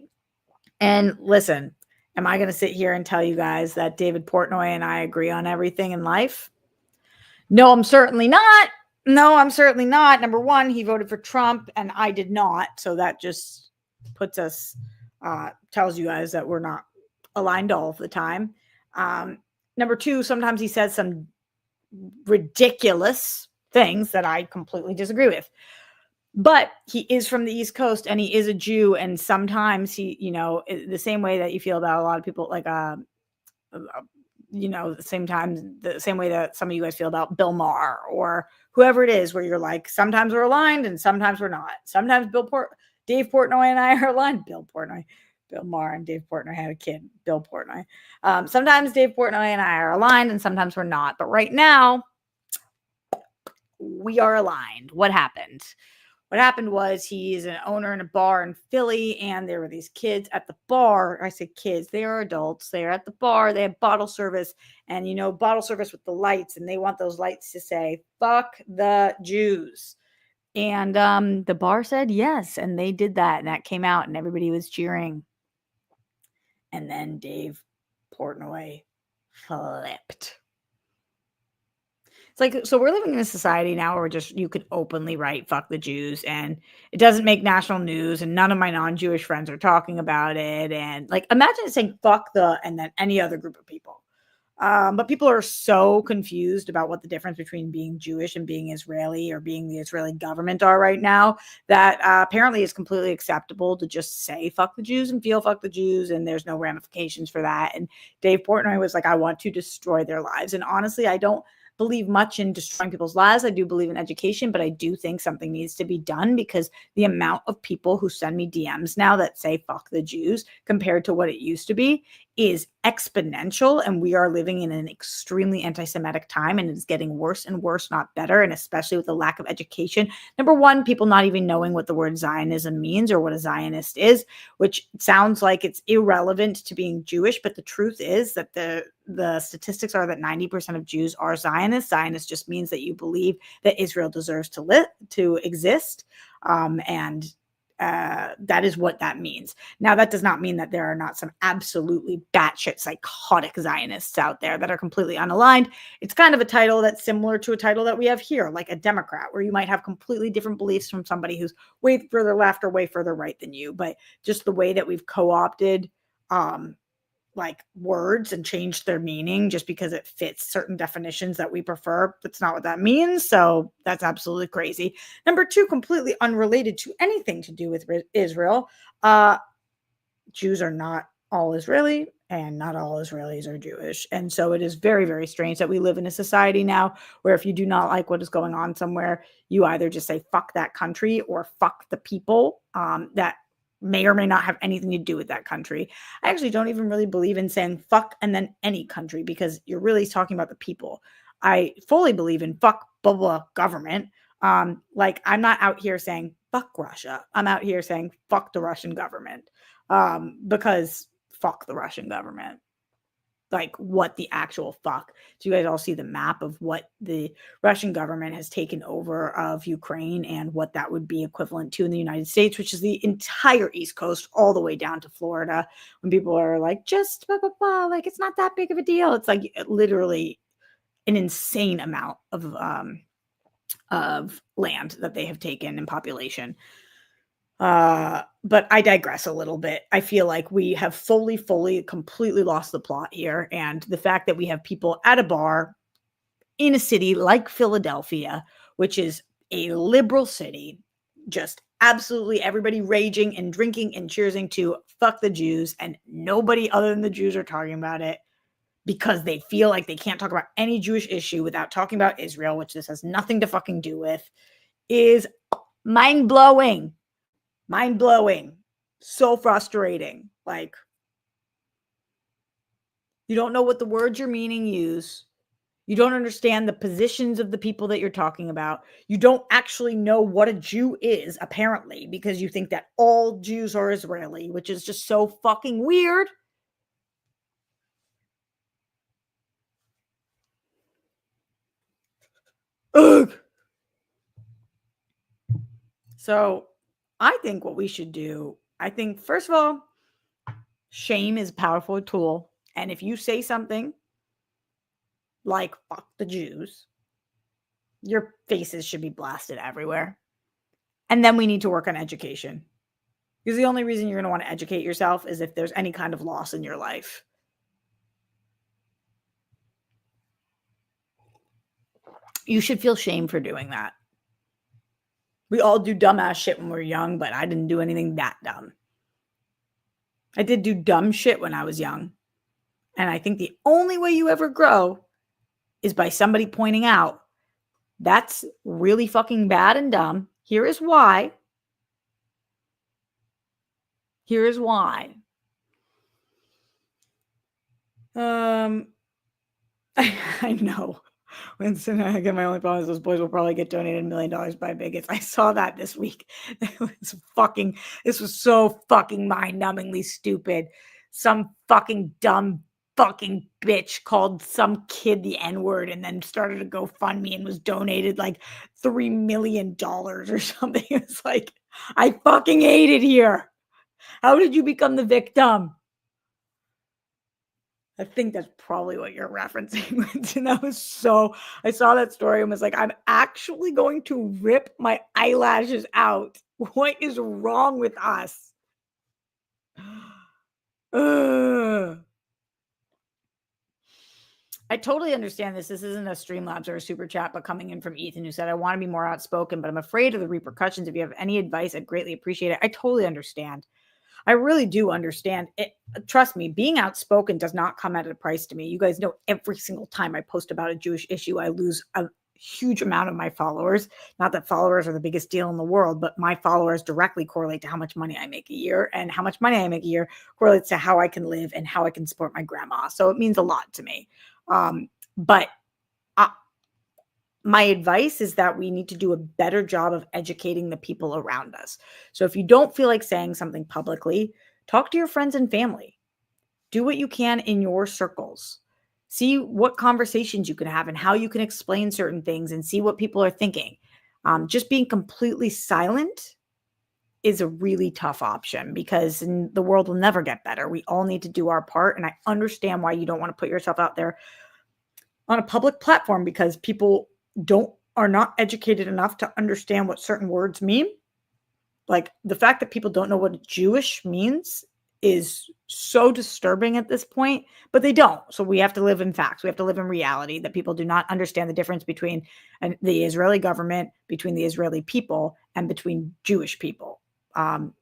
And listen, am I going to sit here and tell you guys that David Portnoy and I agree on everything in life? No, I'm certainly not. Number one, he voted for Trump and I did not. So that just puts us, tells you guys that we're not aligned all of the time. Number two, sometimes he says some ridiculous things that I completely disagree with. But he is from the East Coast and he is a Jew. And sometimes he, the same way that you feel about a lot of people, like, the same way that some of you guys feel about Bill Maher or whoever it is, where you're like, sometimes we're aligned and sometimes we're not. Sometimes Dave Portnoy and I are aligned. Bill Maher and Dave Portnoy had a kid, Bill Portnoy. Sometimes Dave Portnoy and I are aligned and sometimes we're not. But right now, we are aligned. What happened? What happened was he's an owner in a bar in Philly, and there were these kids at the bar. I say kids, they are adults. They are at the bar. They have bottle service, and bottle service with the lights, and they want those lights to say, fuck the Jews. And the bar said yes, and they did that, and that came out, and everybody was cheering. And then Dave Portnoy flipped. It's like, so we're living in a society now where you could openly write fuck the Jews and it doesn't make national news and none of my non-Jewish friends are talking about it. And like, imagine saying fuck and then any other group of people. But people are so confused about what the difference between being Jewish and being Israeli or being the Israeli government are right now that apparently it's completely acceptable to just say fuck the Jews and feel fuck the Jews, and there's no ramifications for that. And Dave Portnoy was like, I want to destroy their lives. And honestly, I don't believe much in destroying people's lives. I do believe in education, but I do think something needs to be done because the amount of people who send me DMs now that say fuck the Jews compared to what it used to be is exponential, and we are living in an extremely anti-Semitic time, and it's getting worse and worse, not better, and especially with the lack of education. Number one, people not even knowing what the word Zionism means or what a Zionist is, which sounds like it's irrelevant to being Jewish, but the truth is that the statistics are that 90% of Jews are Zionists. Zionist just means that you believe that Israel deserves to exist, and that is what that means. Now, that does not mean that there are not some absolutely batshit psychotic Zionists out there that are completely unaligned. It's kind of a title that's similar to a title that we have here, like a Democrat, where you might have completely different beliefs from somebody who's way further left or way further right than you. But just the way that we've co-opted like words and changed their meaning just because it fits certain definitions that we prefer. That's not what that means. So that's absolutely crazy. Number two, completely unrelated to anything to do with Israel. Jews are not all Israeli and not all Israelis are Jewish. And so it is very, very strange that we live in a society now where if you do not like what is going on somewhere, you either just say fuck that country or fuck the people that may or may not have anything to do with that country. I actually don't even really believe in saying fuck and then any country because you're really talking about the people. I fully believe in fuck blah blah government. Like I'm not out here saying fuck Russia. I'm out here saying fuck the Russian government because fuck the Russian government. Like what the actual fuck. Do you guys all see the map of what the Russian government has taken over of Ukraine and what that would be equivalent to in the United States, which is the entire East Coast all the way down to Florida? When people are like, just blah, blah, blah, like it's not that big of a deal. It's like literally an insane amount of land that they have taken in population. But I digress a little bit. I feel like we have fully, completely lost the plot here. And the fact that we have people at a bar in a city like Philadelphia, which is a liberal city, just absolutely everybody raging and drinking and cheersing to fuck the Jews, and nobody other than the Jews are talking about it because they feel like they can't talk about any Jewish issue without talking about Israel, which this has nothing to fucking do with, is mind-blowing. Mind-blowing. So frustrating. Like, you don't know what the words you're meaning use. You don't understand the positions of the people that you're talking about. You don't actually know what a Jew is, apparently, because you think that all Jews are Israeli, which is just so fucking weird. Ugh. So I think what we should do, I think, first of all, shame is a powerful tool. And if you say something like fuck the Jews, your faces should be blasted everywhere. And then we need to work on education. Because the only reason you're going to want to educate yourself is if there's any kind of loss in your life. You should feel shame for doing that. We all do dumbass shit when we're young, but I didn't do anything that dumb. I did do dumb shit when I was young. And I think the only way you ever grow is by somebody pointing out, that's really fucking bad and dumb. Here is why. Here is why. I know. Winston, I get my only problem is those boys will probably get donated $1 million by bigots. I saw that this week. This was so fucking mind-numbingly stupid. Some fucking dumb fucking bitch called some kid the N-word and then started a GoFundMe and was donated like $3 million or something. It's like, I fucking hate it here. How did you become the victim? I think that's probably what you're referencing. And I saw that story and was like, I'm actually going to rip my eyelashes out. What is wrong with us? Ugh. I totally understand this. This isn't a Streamlabs or a super chat, but coming in from Ethan, who said, I want to be more outspoken, but I'm afraid of the repercussions. If you have any advice, I'd greatly appreciate it. I totally understand. I really do understand it. Trust me, being outspoken does not come at a price to me. You guys know every single time I post about a Jewish issue, I lose a huge amount of my followers. Not that followers are the biggest deal in the world, but my followers directly correlate to how much money I make a year, and how much money I make a year correlates to how I can live and how I can support my grandma. So it means a lot to me. But my advice is that we need to do a better job of educating the people around us. So if you don't feel like saying something publicly, talk to your friends and family. Do what you can in your circles. See what conversations you can have and how you can explain certain things and see what people are thinking. Just being completely silent is a really tough option because the world will never get better. We all need to do our part. And I understand why you don't want to put yourself out there on a public platform, because people are not educated enough to understand what certain words mean. Like the fact that people don't know what Jewish means is so disturbing at this point, but they don't. So we have to live in facts. We have to live in reality that people do not understand the difference between the Israeli government, between the Israeli people, and between Jewish people,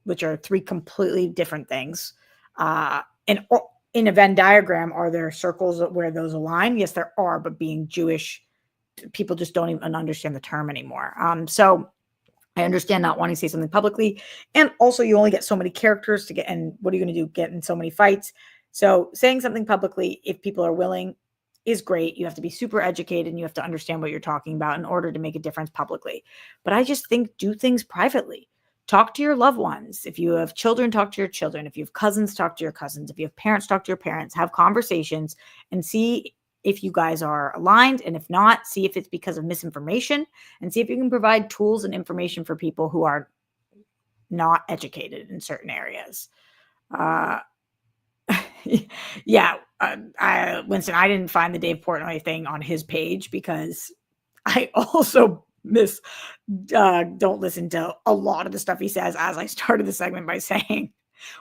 which are three completely different things. And in a Venn diagram, are there circles where those align? Yes, there are, but being Jewish, people just don't even understand the term anymore. So I understand not wanting to say something publicly. And also you only get so many characters to get, and what are you going to do? Get in so many fights. So saying something publicly, if people are willing, is great. You have to be super educated and you have to understand what you're talking about in order to make a difference publicly. But I just think do things privately. Talk to your loved ones. If you have children, talk to your children. If you have cousins, talk to your cousins. If you have parents, talk to your parents. Have conversations and see if you guys are aligned. And if not, see if it's because of misinformation and see if you can provide tools and information for people who are not educated in certain areas. Yeah, Winston, I didn't find the Dave Portnoy thing on his page because I also don't listen to a lot of the stuff he says, as I started the segment by saying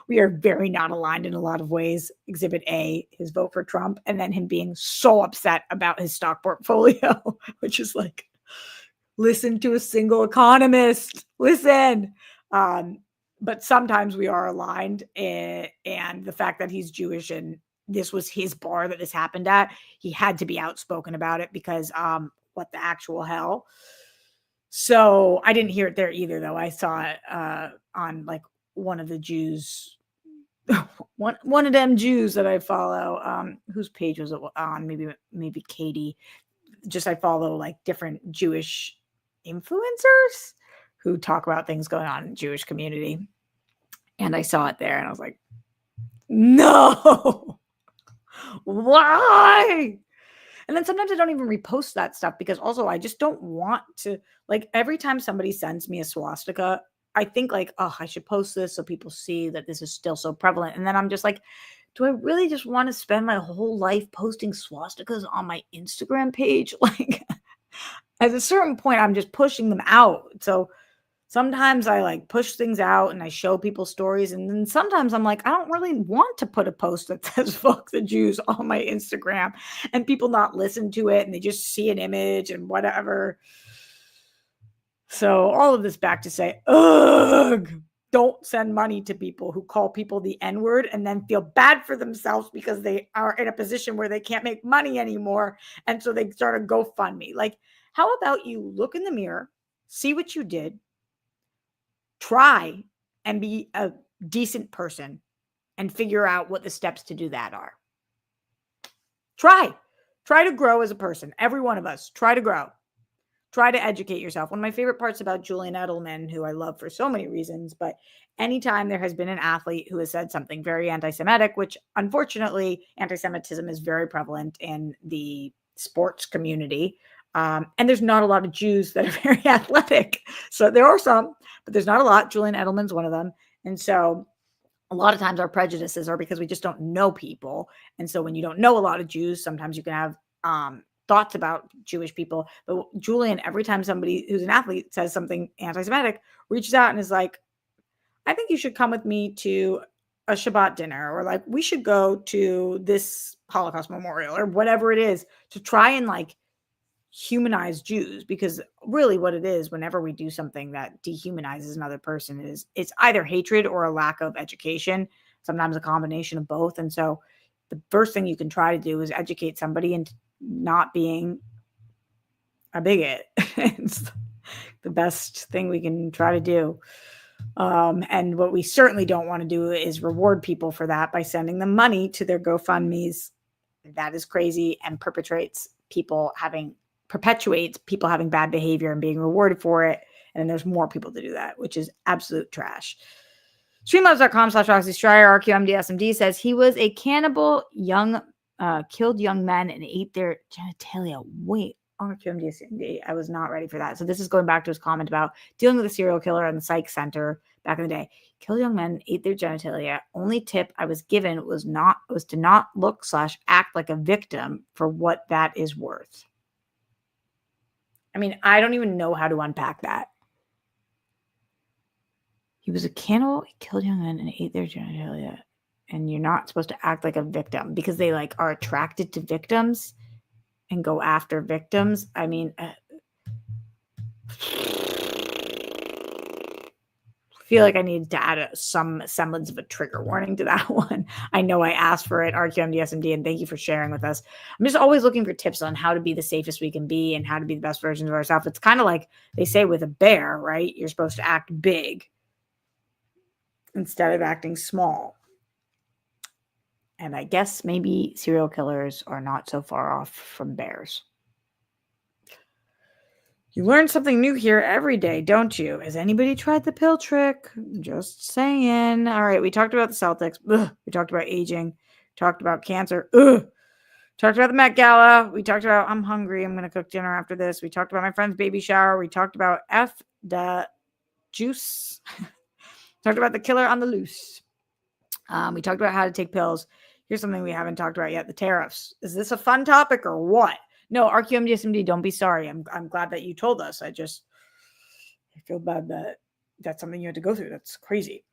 we are very not aligned in a lot of ways. Exhibit A, his vote for Trump, and then him being so upset about his stock portfolio, which is like, listen to a single economist. Listen. But sometimes we are aligned, and the fact that he's Jewish and this was his bar that this happened at, he had to be outspoken about it because what the actual hell. So I didn't hear it there either, though. I saw it on like one of the Jews, one of them Jews that I follow. Whose page was it on? Maybe Katie. Just I follow like different Jewish influencers who talk about things going on in the Jewish community. And I saw it there and I was like, no, why? And then sometimes I don't even repost that stuff because also I just don't want to, like, every time somebody sends me a swastika, I think like, oh, I should post this so people see that this is still so prevalent. And then I'm just like, do I really just want to spend my whole life posting swastikas on my Instagram page? Like, at a certain point, I'm just pushing them out. So sometimes I like push things out and I show people stories. And then sometimes I'm like, I don't really want to put a post that says fuck the Jews on my Instagram and people not listen to it and they just see an image and whatever. So all of this back to say, ugh, don't send money to people who call people the N-word and then feel bad for themselves because they are in a position where they can't make money anymore. And so they start a GoFundMe. Like, how about you look in the mirror, see what you did, try and be a decent person and figure out what the steps to do that are. Try to grow as a person. Every one of us, try to grow. Try to educate yourself. One of my favorite parts about Julian Edelman, who I love for so many reasons, but anytime there has been an athlete who has said something very anti-Semitic, which unfortunately anti-Semitism is very prevalent in the sports community. And there's not a lot of Jews that are very athletic. So there are some, but there's not a lot. Julian Edelman's one of them. And so a lot of times our prejudices are because we just don't know people. And so when you don't know a lot of Jews, sometimes you can have thoughts about Jewish people. But Julian, every time somebody who's an athlete says something anti-Semitic, reaches out and is like, I think you should come with me to a Shabbat dinner, or like, we should go to this Holocaust memorial or whatever it is, to try and like humanize Jews. Because really what it is, whenever we do something that dehumanizes another person, is it's either hatred or a lack of education, sometimes a combination of both. And so the first thing you can try to do is educate somebody into not being a bigot. It's the best thing we can try to do. And what we certainly don't want to do is reward people for that by sending them money to their GoFundMes. That is crazy and perpetuates people having bad behavior and being rewarded for it. And then there's more people to do that, which is absolute trash. Streamlabs.com/Roxy Stryer, RQMDSMD says he was a cannibal, killed young men and ate their genitalia. Wait, RQMDSMD, I was not ready for that. So this is going back to his comment about dealing with a serial killer in the psych center back in the day. Killed young men, ate their genitalia. Only tip I was given was to not look/act like a victim for what that is worth. I mean, I don't even know how to unpack that. He was a cannibal, he killed young men and ate their genitalia. And you're not supposed to act like a victim because they like are attracted to victims and go after victims. I mean, I feel like I needed to add some semblance of a trigger warning to that one. I know I asked for it, RQMDSMD, and thank you for sharing with us. I'm just always looking for tips on how to be the safest we can be and how to be the best versions of ourselves. It's kind of like they say with a bear, right? You're supposed to act big instead of acting small. And I guess maybe serial killers are not so far off from bears. You learn something new here every day, don't you? Has anybody tried the pill trick? Just saying. All right, we talked about the Celtics. Ugh. We talked about aging. Talked about cancer. Ugh. Talked about the Met Gala. We talked about I'm hungry. I'm going to cook dinner after this. We talked about my friend's baby shower. We talked about the juice. Talked about the killer on the loose. We talked about how to take pills. Here's something we haven't talked about yet, the tariffs. Is this a fun topic or what? No, RQMDSMD, don't be sorry. I'm glad that you told us. I feel bad that that's something you had to go through. That's crazy.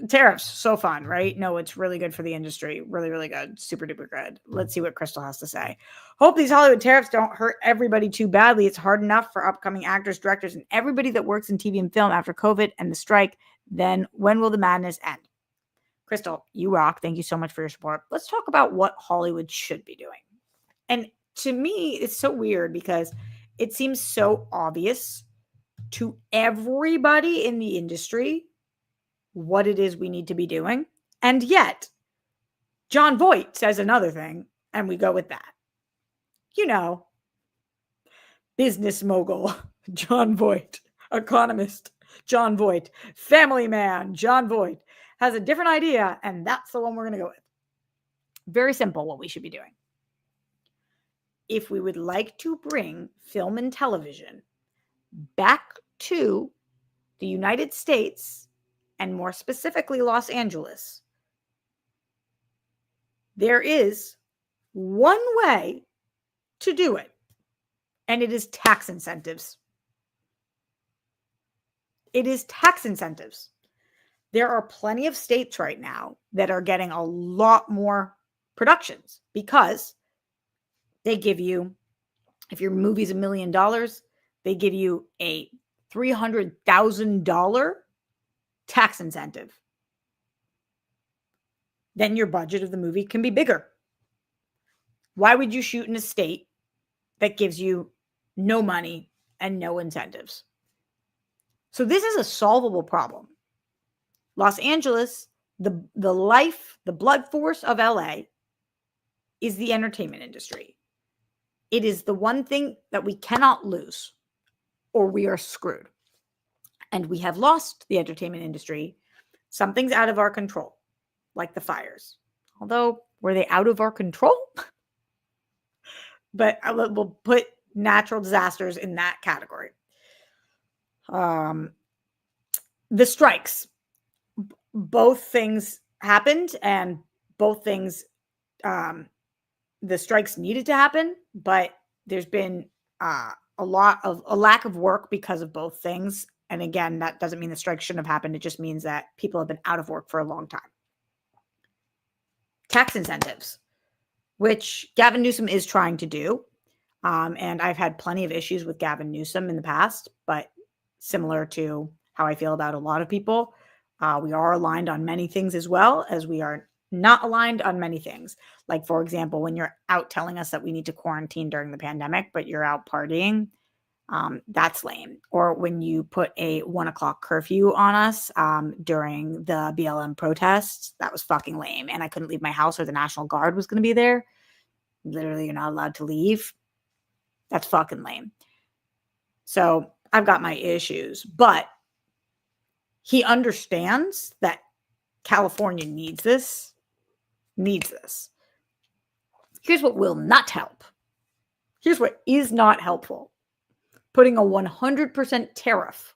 Tariffs, so fun, right? No, it's really good for the industry. Really, really good. Super duper good. Let's see what Crystal has to say. Hope these Hollywood tariffs don't hurt everybody too badly. It's hard enough for upcoming actors, directors, and everybody that works in TV and film after COVID and the strike. Then when will the madness end? Crystal, you rock. Thank you so much for your support. Let's talk about what Hollywood should be doing. And to me, it's so weird because it seems so obvious to everybody in the industry what it is we need to be doing. And yet, John Voight says another thing, and we go with that. You know, business mogul, John Voight, economist, John Voight, family man, John Voight, has a different idea, and that's the one we're going to go with. Very simple what we should be doing. If we would like to bring film and television back to the United States, and more specifically Los Angeles, there is one way to do it, and it is tax incentives. It is tax incentives. There are plenty of states right now that are getting a lot more productions because they give you, if your movie's $1 million, they give you a $300,000 tax incentive. Then your budget of the movie can be bigger. Why would you shoot in a state that gives you no money and no incentives? So this is a solvable problem. Los Angeles, the blood force of LA is the entertainment industry. It is the one thing that we cannot lose or we are screwed. And we have lost the entertainment industry. Something's out of our control, like the fires. Although, were they out of our control? But we'll put natural disasters in that category. The strikes. Both things happened, and both things, the strikes needed to happen, but there's been a lack of work because of both things. And again, that doesn't mean the strike shouldn't have happened. It just means that people have been out of work for a long time. Tax incentives, which Gavin Newsom is trying to do. And I've had plenty of issues with Gavin Newsom in the past, but similar to how I feel about a lot of people, we are aligned on many things as well as we are not aligned on many things. Like, for example, when you're out telling us that we need to quarantine during the pandemic, but you're out partying, that's lame. Or when you put a 1:00 curfew on us during the BLM protests, that was fucking lame. And I couldn't leave my house or the National Guard was going to be there. Literally, you're not allowed to leave. That's fucking lame. So I've got my issues, but he understands that California needs this. Here's what will not help. Here's what is not helpful. Putting a 100% tariff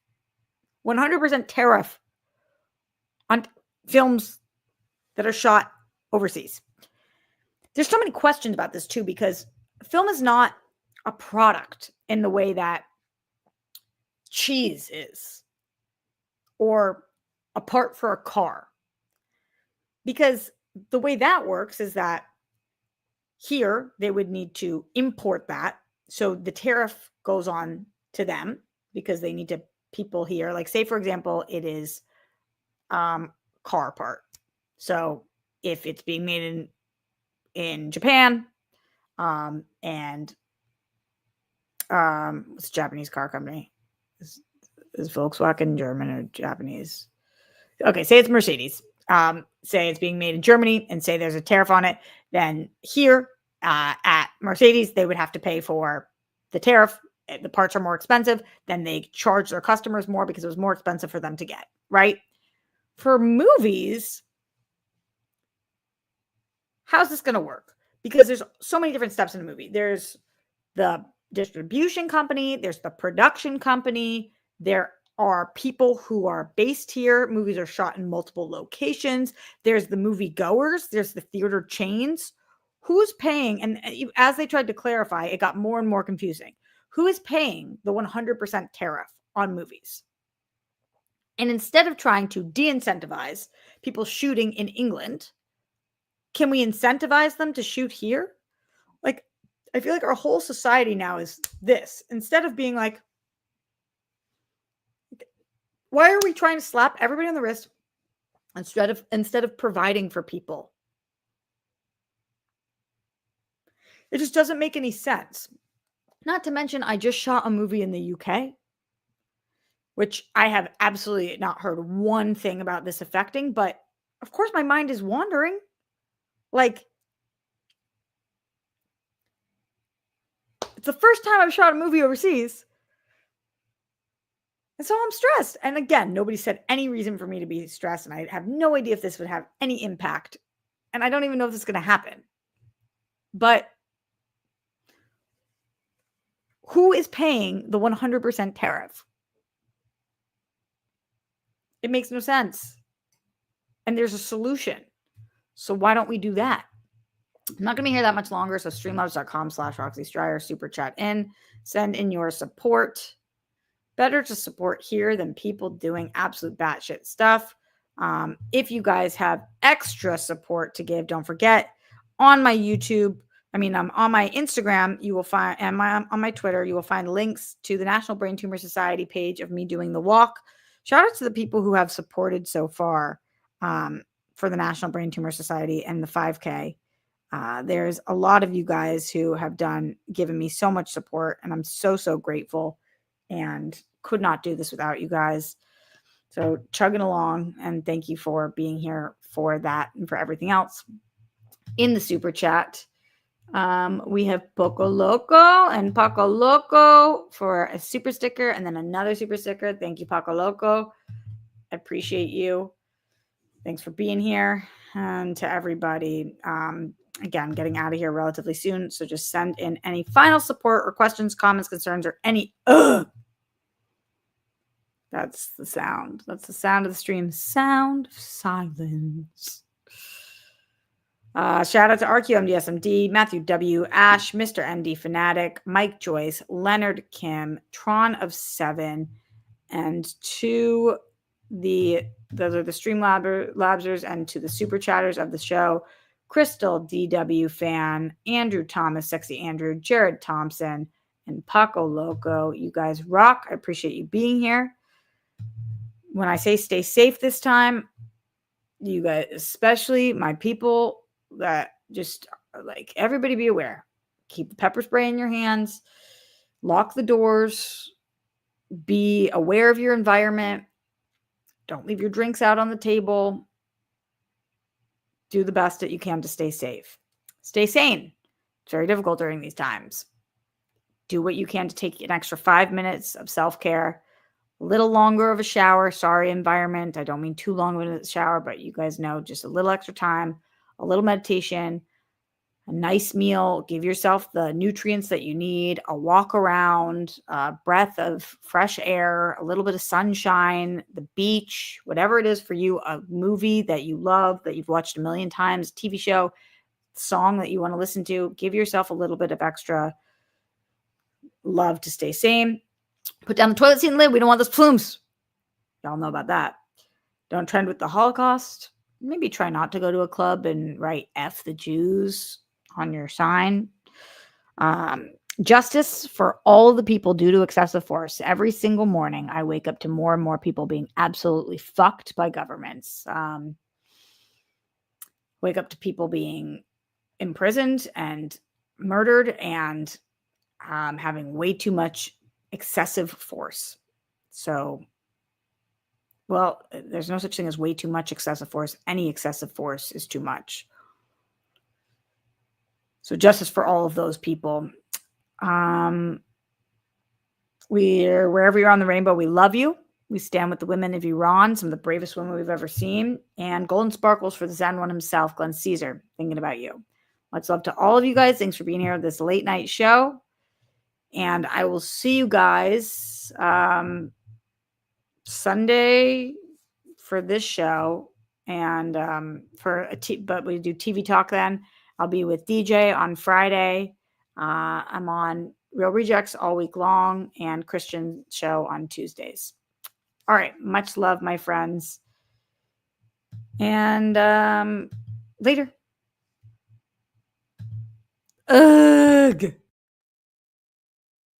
on films that are shot overseas. There's so many questions about this too, because film is not a product in the way that cheese is, or a part for a car. Because the way that works is that here they would need to import that. So the tariff goes on to them because they need to people here. Like, say, for example, it is car part. So if it's being made in Japan, and what's a Japanese car company? Is Volkswagen German or Japanese? Okay, say it's Mercedes. Say it's being made in Germany, and say there's a tariff on it. Then here at Mercedes, they would have to pay for the tariff. The parts are more expensive. Then they charge their customers more because it was more expensive for them to get, right? For movies, how's this going to work? Because there's so many different steps in a movie. There's the distribution company, there's the production company, there are people who are based here. Movies are shot in multiple locations. There's the movie goers, there's the theater chains. Who's paying? And as they tried to clarify, it got more and more confusing. Who is paying the 100% tariff on movies? And instead of trying to de-incentivize people shooting in England, can we incentivize them to shoot here? Like, I feel like our whole society now is this. Instead of being like, why are we trying to slap everybody on the wrist instead of providing for people? It just doesn't make any sense. Not to mention, I just shot a movie in the UK, which I have absolutely not heard one thing about this affecting, but of course my mind is wandering. Like, it's the first time I've shot a movie overseas. And so I'm stressed. And again, nobody said any reason for me to be stressed. And I have no idea if this would have any impact. And I don't even know if this is going to happen. But who is paying the 100% tariff? It makes no sense. And there's a solution. So why don't we do that? I'm not going to be here that much longer. So streamlabs.com/RoxyStryer, super chat in, send in your support. Better to support here than people doing absolute batshit stuff. If you guys have extra support to give, don't forget on my YouTube, on my Instagram, you will find, and on my Twitter, you will find links to the National Brain Tumor Society page of me doing the walk. Shout out to the people who have supported so far for the National Brain Tumor Society and the 5K. There's a lot of you guys who have given me so much support, and I'm so, so grateful. And could not do this without you guys. So chugging along, and thank you for being here for that and for everything else. In the super chat, we have Poco Loco and Paco Loco for a super sticker and then another super sticker. Thank you, Paco Loco. I appreciate you. Thanks for being here. And to everybody, again, getting out of here relatively soon. So just send in any final support or questions, comments, concerns, or any That's the sound. That's the sound of the stream. Sound of silence. Shout out to RQMDSMD, Matthew W, Ash, Mr. MD Fanatic, Mike Joyce, Leonard Kim, Tron of 7, and to those are the Streamlabsers, and to the super chatters of the show, Crystal DW Fan, Andrew Thomas, Sexy Andrew, Jared Thompson, and Paco Loco. You guys rock. I appreciate you being here. When I say stay safe this time, you guys, especially my people that just like, everybody be aware. Keep the pepper spray in your hands. Lock the doors. Be aware of your environment. Don't leave your drinks out on the table. Do the best that you can to stay safe. Stay sane. It's very difficult during these times. Do what you can to take an extra 5 minutes of self-care. A little longer of a shower. Sorry, environment. I don't mean too long of a shower, but you guys know, just a little extra time, a little meditation, a nice meal. Give yourself the nutrients that you need, a walk around, a breath of fresh air, a little bit of sunshine, the beach, whatever it is for you, a movie that you love, that you've watched a million times, TV show, song that you want to listen to. Give yourself a little bit of extra love to stay sane. Put down the toilet seat and lid. We don't want those plumes. Y'all know about that. Don't trend with the Holocaust. Maybe try not to go to a club and write F the Jews on your sign. Justice for all the people due to excessive force. Every single morning, I wake up to more and more people being absolutely fucked by governments. Wake up to people being imprisoned and murdered and having way too much excessive force. So, well, there's no such thing as way too much excessive force. Any excessive force is too much. So justice for all of those people. We're wherever you're on the rainbow, we love you. We stand with the women of Iran, some of the bravest women we've ever seen. And golden sparkles for the Zen one himself, Glenn Caesar, thinking about you. Much love to all of you guys. Thanks for being here at this late night show. And I will see you guys Sunday for this show, and but we do TV talk then. I'll be with DJ on Friday. I'm on Real Rejects all week long, and Christian show on Tuesdays. All right, much love, my friends, and later. Ugh.